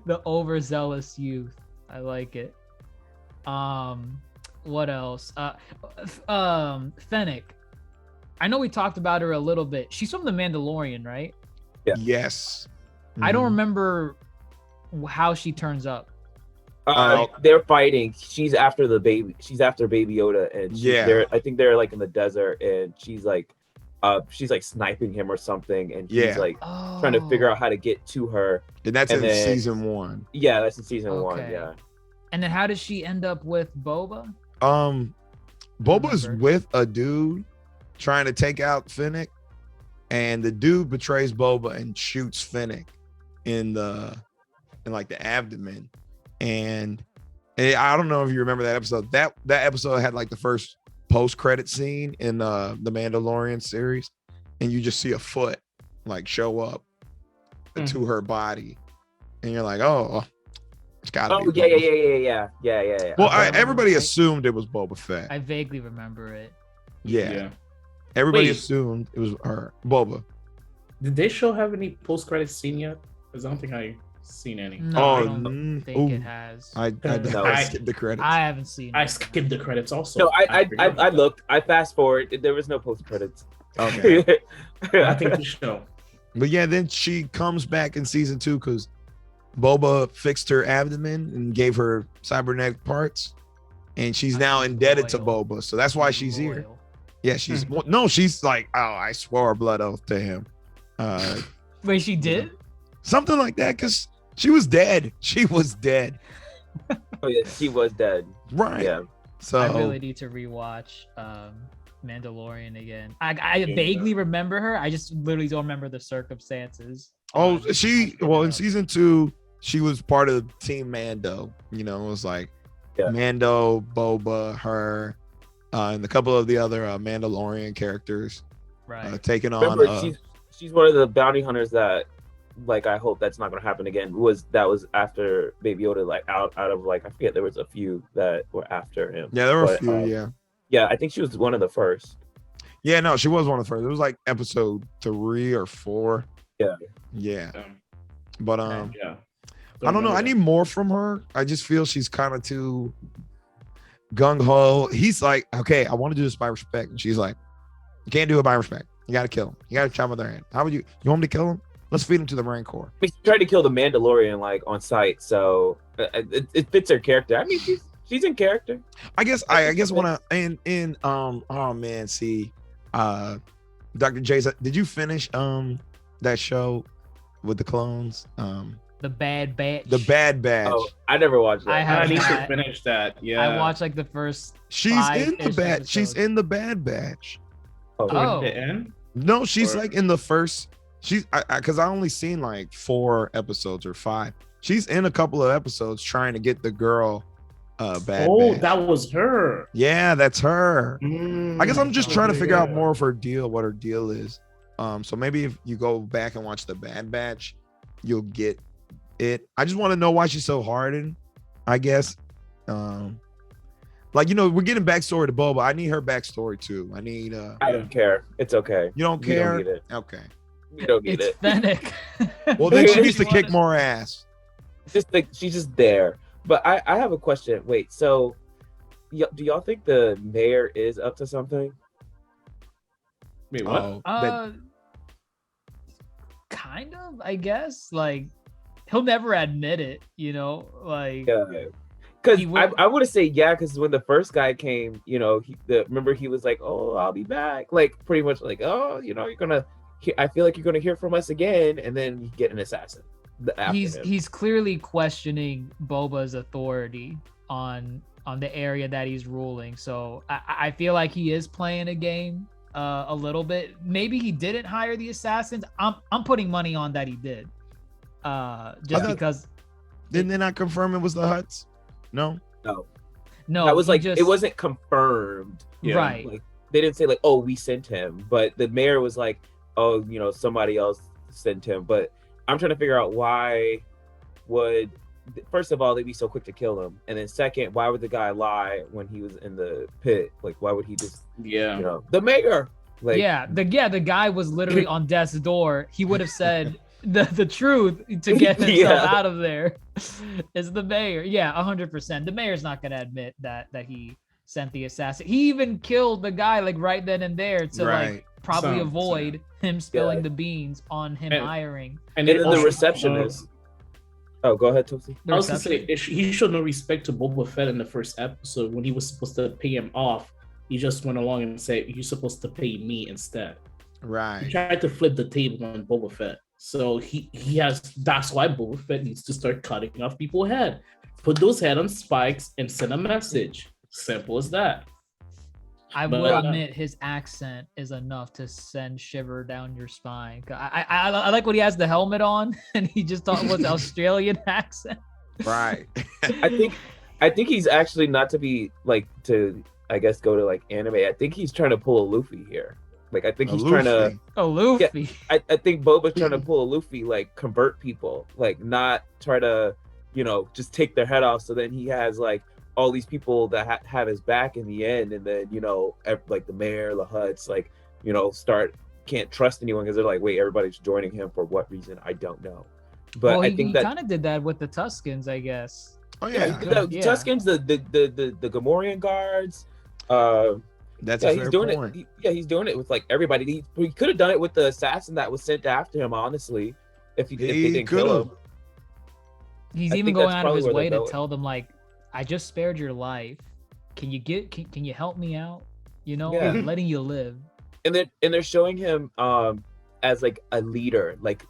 The overzealous youth. I like it. What else? Fennec. I know we talked about her a little bit. She's from the Mandalorian, right? Yeah. Yes. I don't Mhm. remember how she turns up. They're fighting. She's after the baby. She's after Baby Yoda, and I think they're like in the desert, and she's like sniping him or something, and he's Yeah. like trying to figure out how to get to her. And that's And in then- season 1. Yeah, that's in season 1. Okay. Yeah. And then how does she end up with Boba? Boba's remember. with a dude trying to take out Fennec, and the dude betrays Boba and shoots Fennec in like the abdomen. And I don't know if you remember that episode. That episode had like the first post-credit scene in the Mandalorian series, and you just see a foot like show up to her body, and you're like, oh, it's gotta be Boba. Yeah. Well, Okay. everybody assumed it was Boba Fett. I vaguely remember it. Yeah. Everybody Wait. assumed it was her, Boba. Did they have any post-credit scene yet? Because I don't think I've seen any. No, I don't think it has. I No. skipped the credits. I haven't seen I it. skipped the credits also. No, I forgot. looked. I fast forward. There was no post credits. Okay. I think the show. But yeah, then she comes back in season 2 because Boba fixed her abdomen and gave her cybernetic parts, and she's now indebted to Loyal. Boba. So that's why she's here. Loyal. Yeah, she's like, oh, I swore a blood oath to him. Wait, she did? Something like that, because she was dead. She was dead. Oh yeah, she was dead. Right. Yeah. So I really need to rewatch Mandalorian again. I vaguely remember her. I just literally don't remember the circumstances. in season 2, she was part of Team Mando. You know, it was like Yeah. Mando, Boba, her, and a couple of the other Mandalorian characters Right. taking on. Remember, she's one of the bounty hunters that, like, I hope that's not going to happen again. That was after Baby Yoda, like out of like, I forget, there was a few that were after him. Yeah, there were a few. Yeah, I think she was one of the first. Yeah, no, she was one of the first. It was like episode 3 or 4. Yeah. But Yeah. I don't know. I need more from her. I just feel she's kind of too gung ho. He's like, okay, I want to do this by respect, and she's like, you can't do it by respect. You got to kill him. You got to chop with their hand. How would you? You want me to kill him? Let's feed him to the Marine Corps. I mean, she tried to kill the Mandalorian like on sight, so it fits her character. I mean, she's in character. I guess when I in oh man, see, Dr. Jace, did you finish that show with the clones? The Bad Batch. The Bad Batch. Oh, I never watched that. I need to not. finish that. Yeah. I watched like the first. She's in the bad. episodes. She's in the Bad Batch. Oh. The end? No, she's Or- like in the first. She's because I only seen like 4 episodes or 5. She's in a couple of episodes trying to get the girl. Bad Batch. That was her. Yeah, that's her. I guess I'm just trying to figure out Yeah. more of her deal, what her deal is. So maybe if you go back and watch the Bad Batch, you'll get it. I just want to know why she's so hardened, I guess. Like, we're getting backstory to Boba. I need her backstory too. I need I don't care. It's okay. you don't You don't care? need it. Okay. You don't need It's it. Fennec. Well, then she You needs to just kick wanna- more ass. She's just there. But I have a question. Wait, so do y'all think the mayor is up to something? Wait, what? Oh, Kind of, I guess. Like, he'll never admit it, like. Yeah. Because He will- I want to say yeah, because when the first guy came, remember he was like, "Oh, I'll be back," like pretty much like, "Oh, you're gonna." I feel like you're gonna hear from us again, and then you get an assassin. He's clearly questioning Boba's authority on the area that he's ruling. So I feel like he is playing a game a little bit. Maybe he didn't hire the assassins. I'm putting money on that he did. Because didn't they not confirm it was the Hutts? No. no, that was he like just, it wasn't confirmed, Right. Like they didn't say like, "Oh, we sent him," but the mayor was like, "Oh, somebody else sent him." But I'm trying to figure out why would, first of all, they'd be so quick to kill him, and then second, why would the guy lie when he was in the pit? Like, why would he just, Yeah. the mayor? Like, the guy was literally on death's door. He would have said the truth to get himself Yeah. out of there. Is the mayor? Yeah, 100%. The mayor's not gonna admit that he sent the assassin. He even killed the guy like right then and there to like probably avoid him spilling the beans on him hiring. And and it then the also- receptionist. Oh, go ahead, Toasty. The I was gonna say reception- he showed no respect to Boba Fett in the first episode when he was supposed to pay him off. He just went along and said, "You're supposed to pay me instead." He Right. tried to flip the table on Boba Fett. So he has. That's why Boba Fett needs to start cutting off people's head. Put those head on spikes and send a message. Simple as that. I But- will admit his accent is enough to send shiver down your spine. I like when he has the helmet on and he just thought it was Australian accent. Right. I think he's actually not to be like to, I guess, go to like anime. I think he's trying to pull a Luffy here. Like I think he's trying to. Oh, Luffy. I think Boba's trying to pull a Luffy, like convert people, like not try to, just take their head off. So then he has like all these people that have his back in the end, and then like the mayor, the Hutts, like can't trust anyone because they're like, wait, everybody's joining him for what reason? I don't know. But Well, I he think that kind of did that with the Tuskens, I guess. Oh yeah, yeah. the Tuskens, the Gamorrean guards. That's Yeah, a he's fair doing point. it. He's doing it with like everybody. He could have done it with the assassin that was sent after him. Honestly, if they didn't kill him. He's I even think going that's out of probably his where way they're to going. tell them like, I just spared your life. Can you help me out? Yeah. I'm letting you live. And they're showing him as like a leader. Like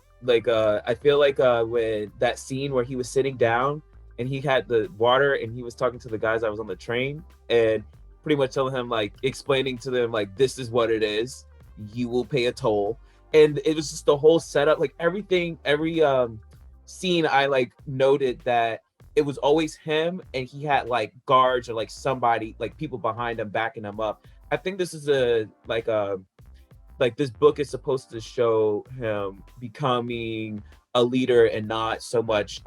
I feel like when that scene where he was sitting down and he had the water and he was talking to the guys that was on the train and pretty much telling him, like, explaining to them like, this is what it is, you will pay a toll. And it was just the whole setup, like every scene I like noted that it was always him, and he had like guards or like somebody, like people behind him backing him up. I think this is like this book is supposed to show him becoming a leader and not so much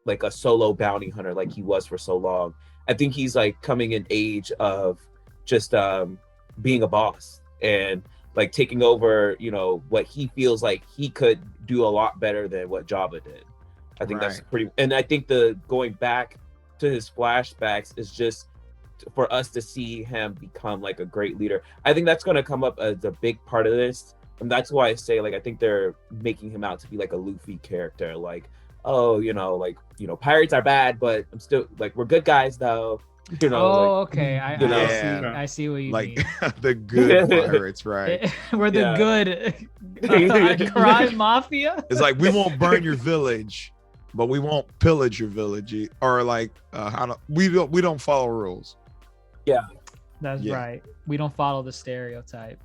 like a solo bounty hunter like he was for so long. I think he's like coming in age of just being a boss and like taking over, you know, what he feels like he could do a lot better than what Jabba did. I think that's pretty, and I think the going back to his flashbacks is just for us to see him become like a great leader. I think that's going to come up as a big part of this, and that's why I say like I think they're making him out to be like a Luffy character, like, oh, you know, like, you know, pirates are bad, but I'm still like, we're good guys though. You know, oh, like, okay. I see what you like, mean. the good pirates, right? We're the good crime mafia. It's like, we won't burn your village, but we won't pillage your village, or like, we don't follow rules. Yeah, that's right. We don't follow the stereotype.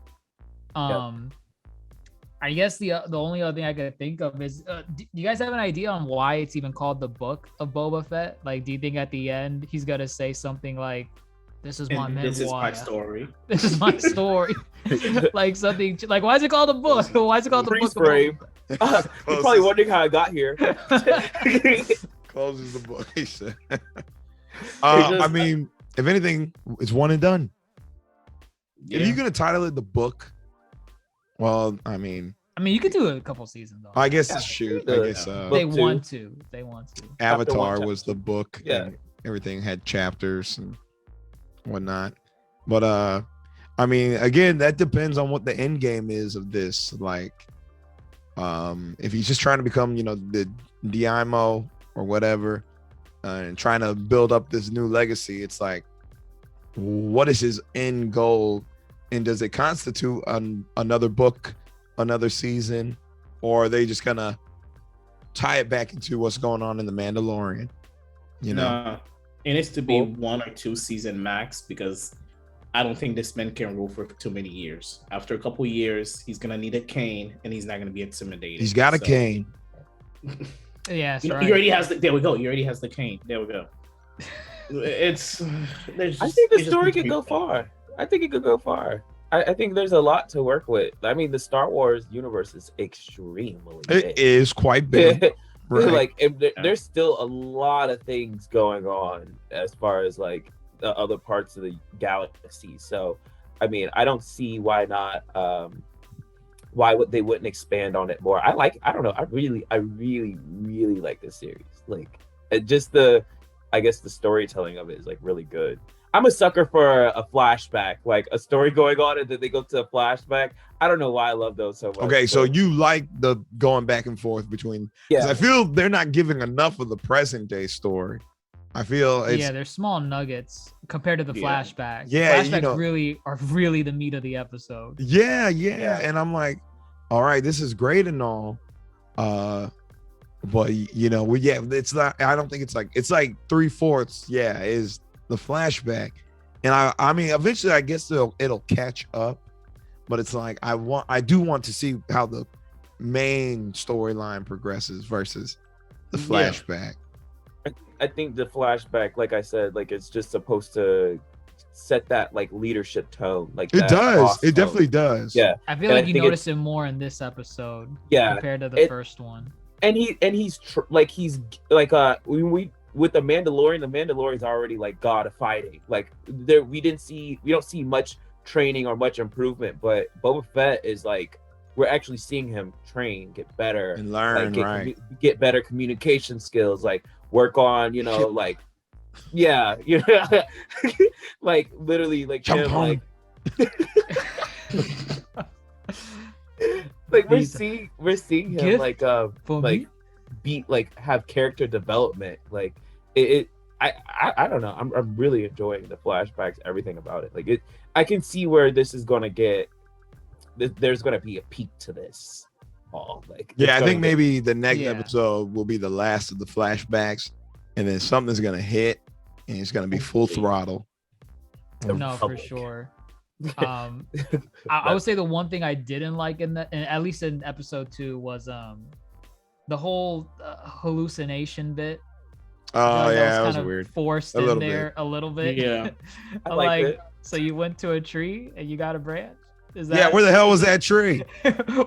I guess the only other thing I could think of is, do you guys have an idea on why it's even called the Book of Boba Fett? Like, do you think at the end he's gonna say something like, "This is my memoir. This is my story. This is my story." Like something like, why is it called the book? Why is it called the Book of Boba Fett? You're probably wondering how I got here. Closes the book. He said. I mean, if anything, it's one and done. Yeah. If you're gonna title it the book, well, I mean, you could do a couple seasons though. I guess shoot. I guess they want to. Avatar was the book. Yeah. And everything had chapters and whatnot. But I mean, again, that depends on what the end game is of this. Like, if he's just trying to become, you know, the Daimyo or whatever, and trying to build up this new legacy, it's like, what is his end goal? And does it constitute another book, another season, or are they just gonna tie it back into what's going on in the Mandalorian? You know, it needs to be 1 or 2 season max, because I don't think this man can rule for too many years. After a couple years, he's gonna need a cane, and he's not gonna be intimidated. He's got a cane. Yeah, he already has the. There we go. He already has the cane. There we go. I think the story could go far. I think it could go far. I think there's a lot to work with. I mean, the Star Wars universe is extremely big. It is quite big. Right. Like, there's still a lot of things going on as far as like the other parts of the galaxy. So, I mean, I don't see why not. Why they wouldn't expand on it more? I don't know. I really like this series. Like, just I guess the storytelling of it is like really good. I'm a sucker for a flashback, like a story going on and then they go to a flashback. I don't know why I love those so much. Okay, so you like the going back and forth between? Yeah, I feel they're not giving enough of the present day story. I feel they're small nuggets compared to the flashbacks. Yeah, flashbacks are really the meat of the episode. Yeah, and I'm like, all right, this is great and all, but it's not. I don't think it's like 3/4. Yeah, is the flashback, and I mean, eventually, I guess it'll catch up, but it's like I do want to see how the main storyline progresses versus the flashback. I think the flashback, like I said, like it's just supposed to set that like leadership tone. Like it does. It definitely does. Yeah, I feel like you notice it more in this episode. Yeah, compared to the first one. And he's with the Mandalorian's already like god of fighting. Like we don't see much training or much improvement, but Boba Fett is like, we're actually seeing him train, get better, and learn, like, get better communication skills, like work on, like, yeah, like literally, like him, like, like we're seeing him like have character development, like I don't know. I'm really enjoying the flashbacks, everything about it. Like I can see where this is gonna get. There's gonna be a peak to this. I think maybe the next episode will be the last of the flashbacks, and then something's gonna hit, and it's gonna be full throttle. No, for sure. I would say the one thing I didn't like at least in episode 2 was the whole hallucination bit. Oh that yeah, that was was kind of weird. forced A in little there bit. a little bit. Yeah. I liked it. So you went to a tree and you got a branch? Is Yeah, where the hell was that tree?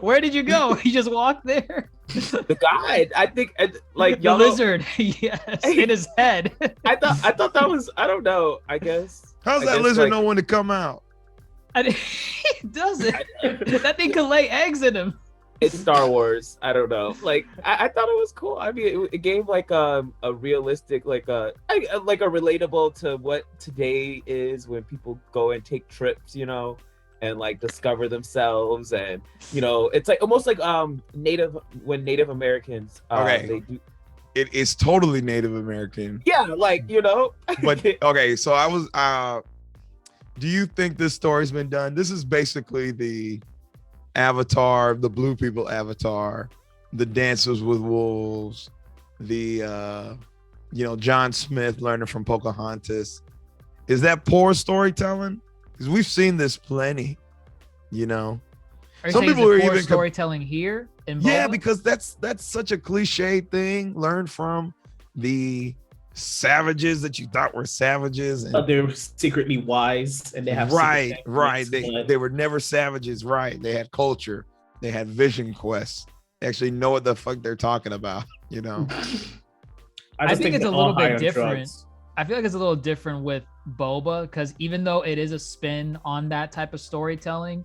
Where did you go? You just walked there? The guide, I think, like The y'all. lizard, yes, in his head. I thought that was. I don't know. I guess. How's I that guess, lizard like- know when to come out? He doesn't. That thing can lay eggs in him. It's Star Wars. I don't know. Like I thought it was cool. I mean, it gave like a realistic, like a relatable to what today is when people go and take trips, you know, and like discover themselves, and you know, it's like almost like Native Americans. Okay. They do. It is totally Native American. Yeah, like you know. But okay, so I was do you think this story's been done? This is basically the Avatar, the blue people Avatar, the Dances with Wolves, the John Smith learning from Pocahontas. Is that poor storytelling? Because we've seen this plenty, you know. Are you Some saying people it's are poor even storytelling here in Yeah, Boba? because that's such a cliche thing. Learn from the savages that you thought were savages, and But they're secretly wise and they have right. secret They were never savages, right? They had culture, they had vision quests. They actually know what the fuck they're talking about, you know. I just think it's they're a all little bit high on different. drugs. I feel like it's a little different with Boba because even though it is a spin on that type of storytelling,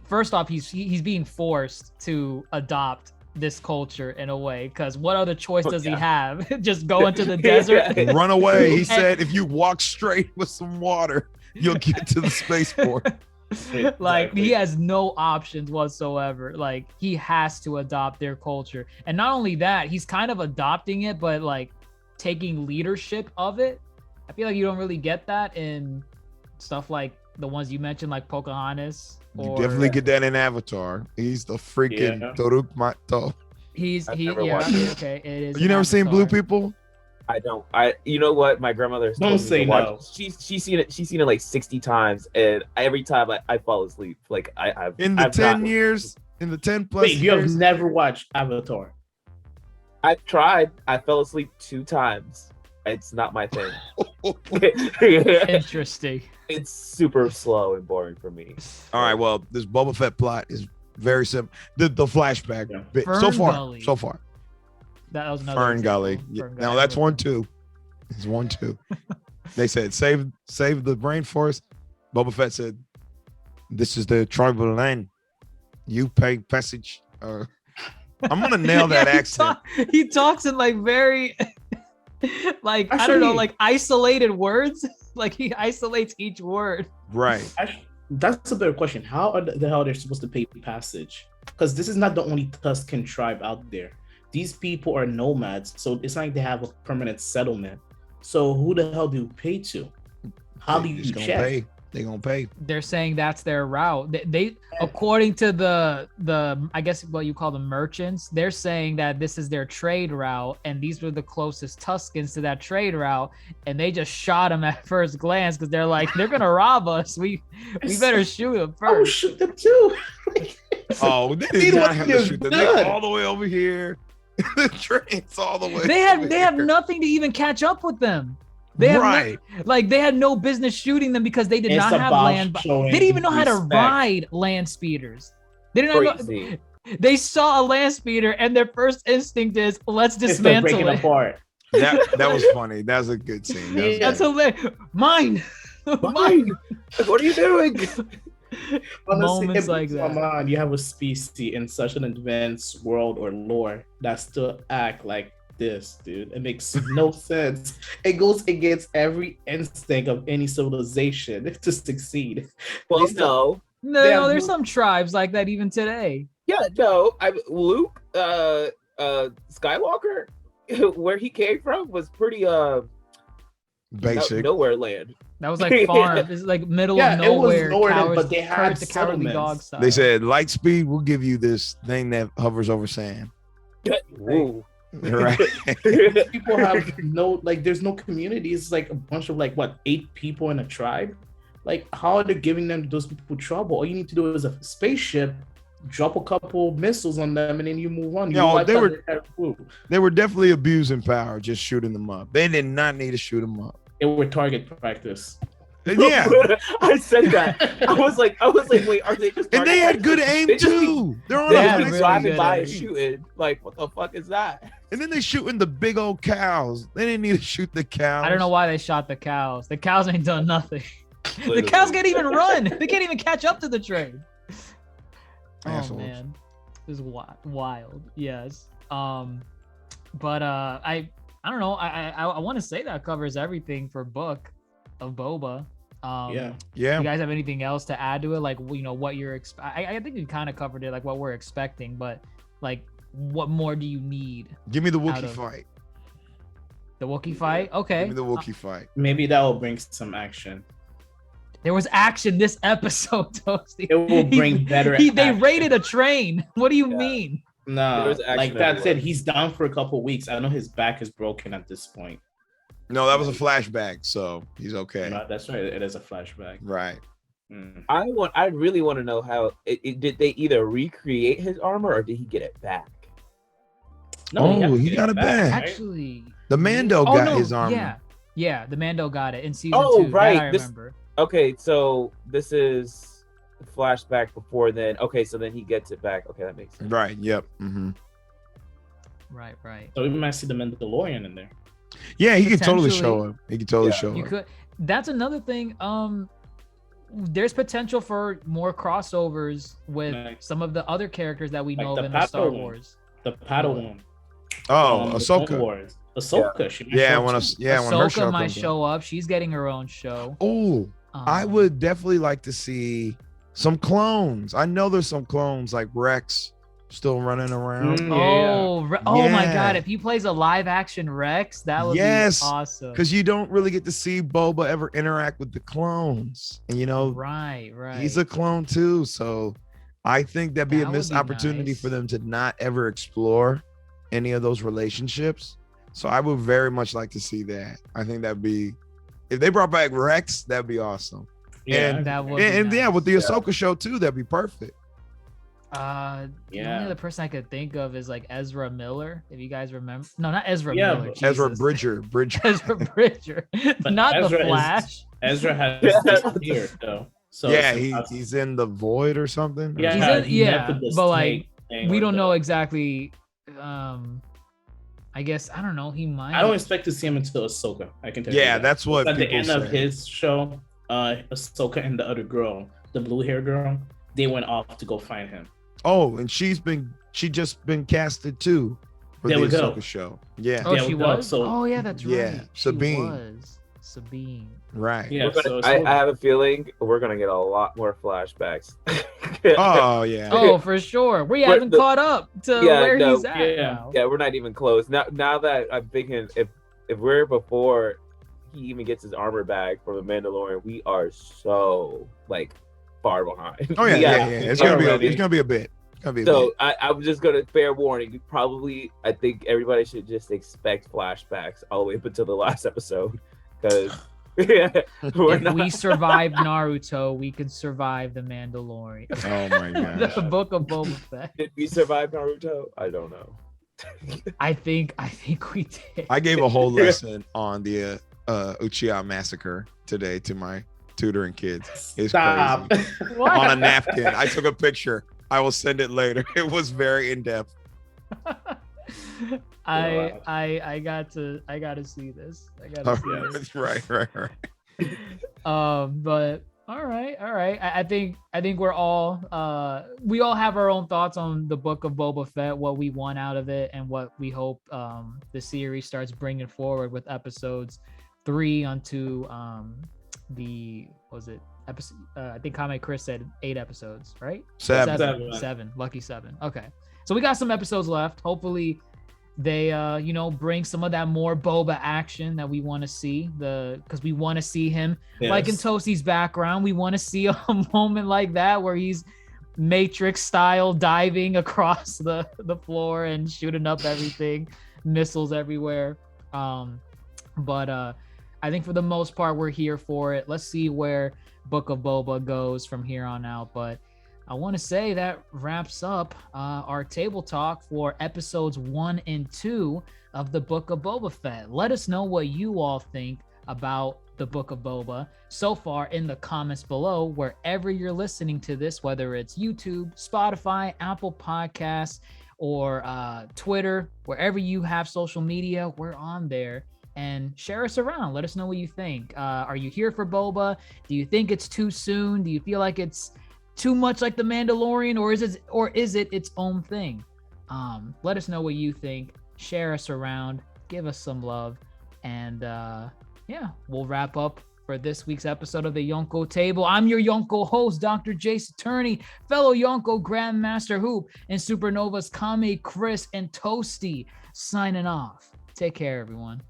first off, he's being forced to adopt this culture in a way because what other choice does he have? Just go into the desert? Run away. He said, if you walk straight with some water, you'll get to the spaceport. Like he has no options whatsoever. Like he has to adopt their culture, and not only that, he's kind of adopting it, but like taking leadership of it. I feel like you don't really get that in stuff like the ones you mentioned, like Pocahontas. You definitely get that in Avatar. He's the freaking Toruk Mato. I've never watched it. Okay, it is. You an never seen Blue Avatar. People? I don't. You know what? My grandmother Don't told me say to watch. no. She's seen it. She's seen it like 60 times, and every time I fall asleep. Like I've In the I've 10 not- years, in the 10 plus Wait, you have years. never watched Avatar? I've tried. I fell asleep 2 times. It's not my thing. Interesting. It's super slow and boring for me. All right, well, this Boba Fett plot is very simple. The flashback Yeah. bit Fern so far. Gully. That was another Fern example. Gully. Fern Yeah, Gully. now that's 1-2. It's 1-2. They said save the rainforest. Boba Fett said, "This is the tribal land. You pay passage." I'm gonna nail that Yeah, accent. He talks in like very, like I don't know, Actually- like isolated words. Like he isolates each word. Right. Actually, that's a better question. How are the hell they're supposed to pay passage? Because this is not the only Tuscan tribe out there. These people are nomads, so it's not like they have a permanent settlement. So who the hell do you pay to? How do They you just gonna check? pay. They gonna pay. They're saying that's their route. They according to the I guess what you call the merchants, they're saying that this is their trade route, and these were the closest Tuscans to that trade route, and they just shot them at first glance because they're like, they're gonna rob us. We better shoot them I would first. shoot them too. Oh, they They did not look have to shoot them. They're good. all the way over here. The train's all the way. They have over nothing to even catch up with them. They have right. like they had no business shooting them because they did It's not have about land. They showing didn't even know how to respect. ride land speeders. They didn't know. Crazy. They saw a land speeder and their first instinct is let's They start breaking dismantle it. apart. That was funny. That was a good scene. That was That's good. hilarious. Mine. Mine. What are you doing? Honestly, Moments it like blows my that. mind. You have a species in such an advanced world or lore that still act like this, dude. It makes no sense. It goes against every instinct of any civilization to succeed. Well, They still- no. They No, have there's no- some tribes like that even today. Yeah, no. Luke, Skywalker, where he came from was pretty Basic. nowhere land. That was like farm. It's like middle Yeah, of it was nowhere. nowhere, cowards- but they had the cowardly dog settlements. style. They said light speed. We'll give you this thing that hovers over sand. Woo. Right. People have no, like, there's no community. It's like a bunch of, like, what, 8 people in a tribe? Like, how are they giving them those people trouble? All you need to do is a spaceship drop a couple missiles on them, and then you move on. You No, wipe they out were- the entire group. They were definitely abusing power, just shooting them up. They did not need to shoot them up. It were target practice. Yeah, I said that. I was like, wait, are they just? and they had good aim They just be- too. They're on They a just be really driving good by at and it. shooting. Like, what the fuck is that? and then they shooting the big old cows. They didn't need to shoot the cows. I don't know why they shot the cows. The cows ain't done nothing. The Literally. cows can't even run. They can't even catch up to the train. Oh Assholes. man, this is wild. Yes. But I don't know. I want to say that covers everything for Book of Boba. Yeah. Yeah, You guys have anything else to add to it? Like, you know, what you're I think we kind of covered it, like what we're expecting, but like, what more do you need? give me the Out Wookiee of- fight. The Wookiee fight? Okay. Give me the Wookiee fight. Maybe that will bring some action. There was action this episode, Toasty. It will bring better They action. raided a train. What do you Yeah. mean? No, There was action like that said, everywhere. he's down for a couple weeks. I know his back is broken at this point. No, that was a flashback, so he's okay. No, that's right. It is a flashback. Right. Mm. I really want to know how did they either recreate his armor or did he get it back? Oh, had to he get got it back. right? Actually, The Mando oh, got no, his armor. Yeah, the Mando got it in season Oh, 2. right, That I this- remember. Okay, so this is the flashback before then. Okay, so then he gets it back. Okay, that makes sense. Right. Yep. hmm Right. So we might see the Mandalorian in there. Yeah, he could totally Potentially. show him. He could totally Yeah, show You him. could. That's another thing. There's potential for more crossovers with Like- some of the other characters that we like know the of in the Star Padawan. Wars. The Padawan. Oh, the Clone Ahsoka. Wars. Ahsoka. She might Yeah, show when up I, too. yeah, when her show Ahsoka might comes show up. She's getting her own show. Oh, I Um, would definitely like to see some clones. I know there's some clones like Rex still running around. Mm. Oh my Yeah. God! If he plays a live action Rex, that would Yes, be awesome. Because you don't really get to see Boba ever interact with the clones. And you know, Right. he's a clone too. So I think that'd be That a would missed be opportunity nice. for them to not ever explore any of those relationships. So I would very much like to see that. I think that'd be, if they brought back Rex, that'd be awesome. Yeah. That would. And be yeah, nice. with the Ahsoka show too, that'd be perfect. The Yeah. only other person I could think of is like Ezra Miller. If you guys remember, no, not Ezra Yeah, Miller. but- Ezra Jesus. Bridger. Ezra Bridger, But not Ezra the is- Flash. Ezra has Yeah. disappeared though. So yeah, it's- he's in the void or something. Yeah, He's in- he met yeah, with the but, like, snake thing We or don't the- know exactly. I guess I don't know. He might. I don't expect to see him until Ahsoka. I can tell you. Yeah, that. that's what At the people end say. of his show, Ahsoka and the other girl, the blue hair girl, they went off to go find him. Oh, and she just been casted too for There the we go. Ahsoka show. Yeah, Oh, Yeah, she we go. was. So- Oh yeah, that's Yeah, right. Sabine. She was Sabine. right. Yeah, so I have a feeling we're gonna get a lot more flashbacks. Oh yeah. Oh, for sure. We But haven't the- caught up to Yeah, where no, he's at yeah. now. Yeah, we're not even close. Now that I'm thinking, if we're before he even gets his armor back from the Mandalorian, we are so like far behind. Oh yeah, yeah. It's gonna be. already. It's gonna be a bit. It's gonna be a So bit. I'm just gonna fair warning. I think everybody should just expect flashbacks all the way up until the last episode, because we're If not. we survive Naruto, we can survive the Mandalorian. Oh my gosh. The Book of Boba Fett. Did we survive Naruto? I don't know. I think we did. I gave a whole lesson on the Uchiha massacre today to my tutoring kids. It's Stop. crazy. What? On a napkin. I took a picture. I will send it later. It was very in depth. I got to see this. I got to see this. Right. But all right. I think we all have our own thoughts on the Book of Boba Fett, what we want out of it, and what we hope the series starts bringing forward with episodes 3 onto episode. I think Kame Chris said 8 episodes, right? 7. Seven. Lucky 7. Okay, so we got some episodes left. Hopefully they bring some of that more Boba action that we want to see, because we want to see him like in Toasty's background. We want to see a moment like that where he's Matrix style diving across the floor and shooting up everything, missiles everywhere. But I think for the most part we're here for it. Let's see where Book of Boba goes from here on out. But I want to say that wraps up our table talk for episodes 1 and 2 of the Book of Boba Fett. Let us know what you all think about the Book of Boba so far in the comments below, wherever you're listening to this, whether it's YouTube, Spotify, Apple Podcasts, or Twitter, wherever you have social media, we're on there. And share us around. Let us know what you think. Are you here for Boba? Do you think it's too soon? Do you feel like it's too much like the Mandalorian, or is it its own thing? Let us know what you think. Share us around. Give us some love. And yeah, we'll wrap up for this week's episode of the Yonko Table. I'm your Yonko host, DrJaceAttorney, fellow Yonko GrandMasterHoop, and Supernovas Kame, Chris, and Toasty signing off. Take care, everyone.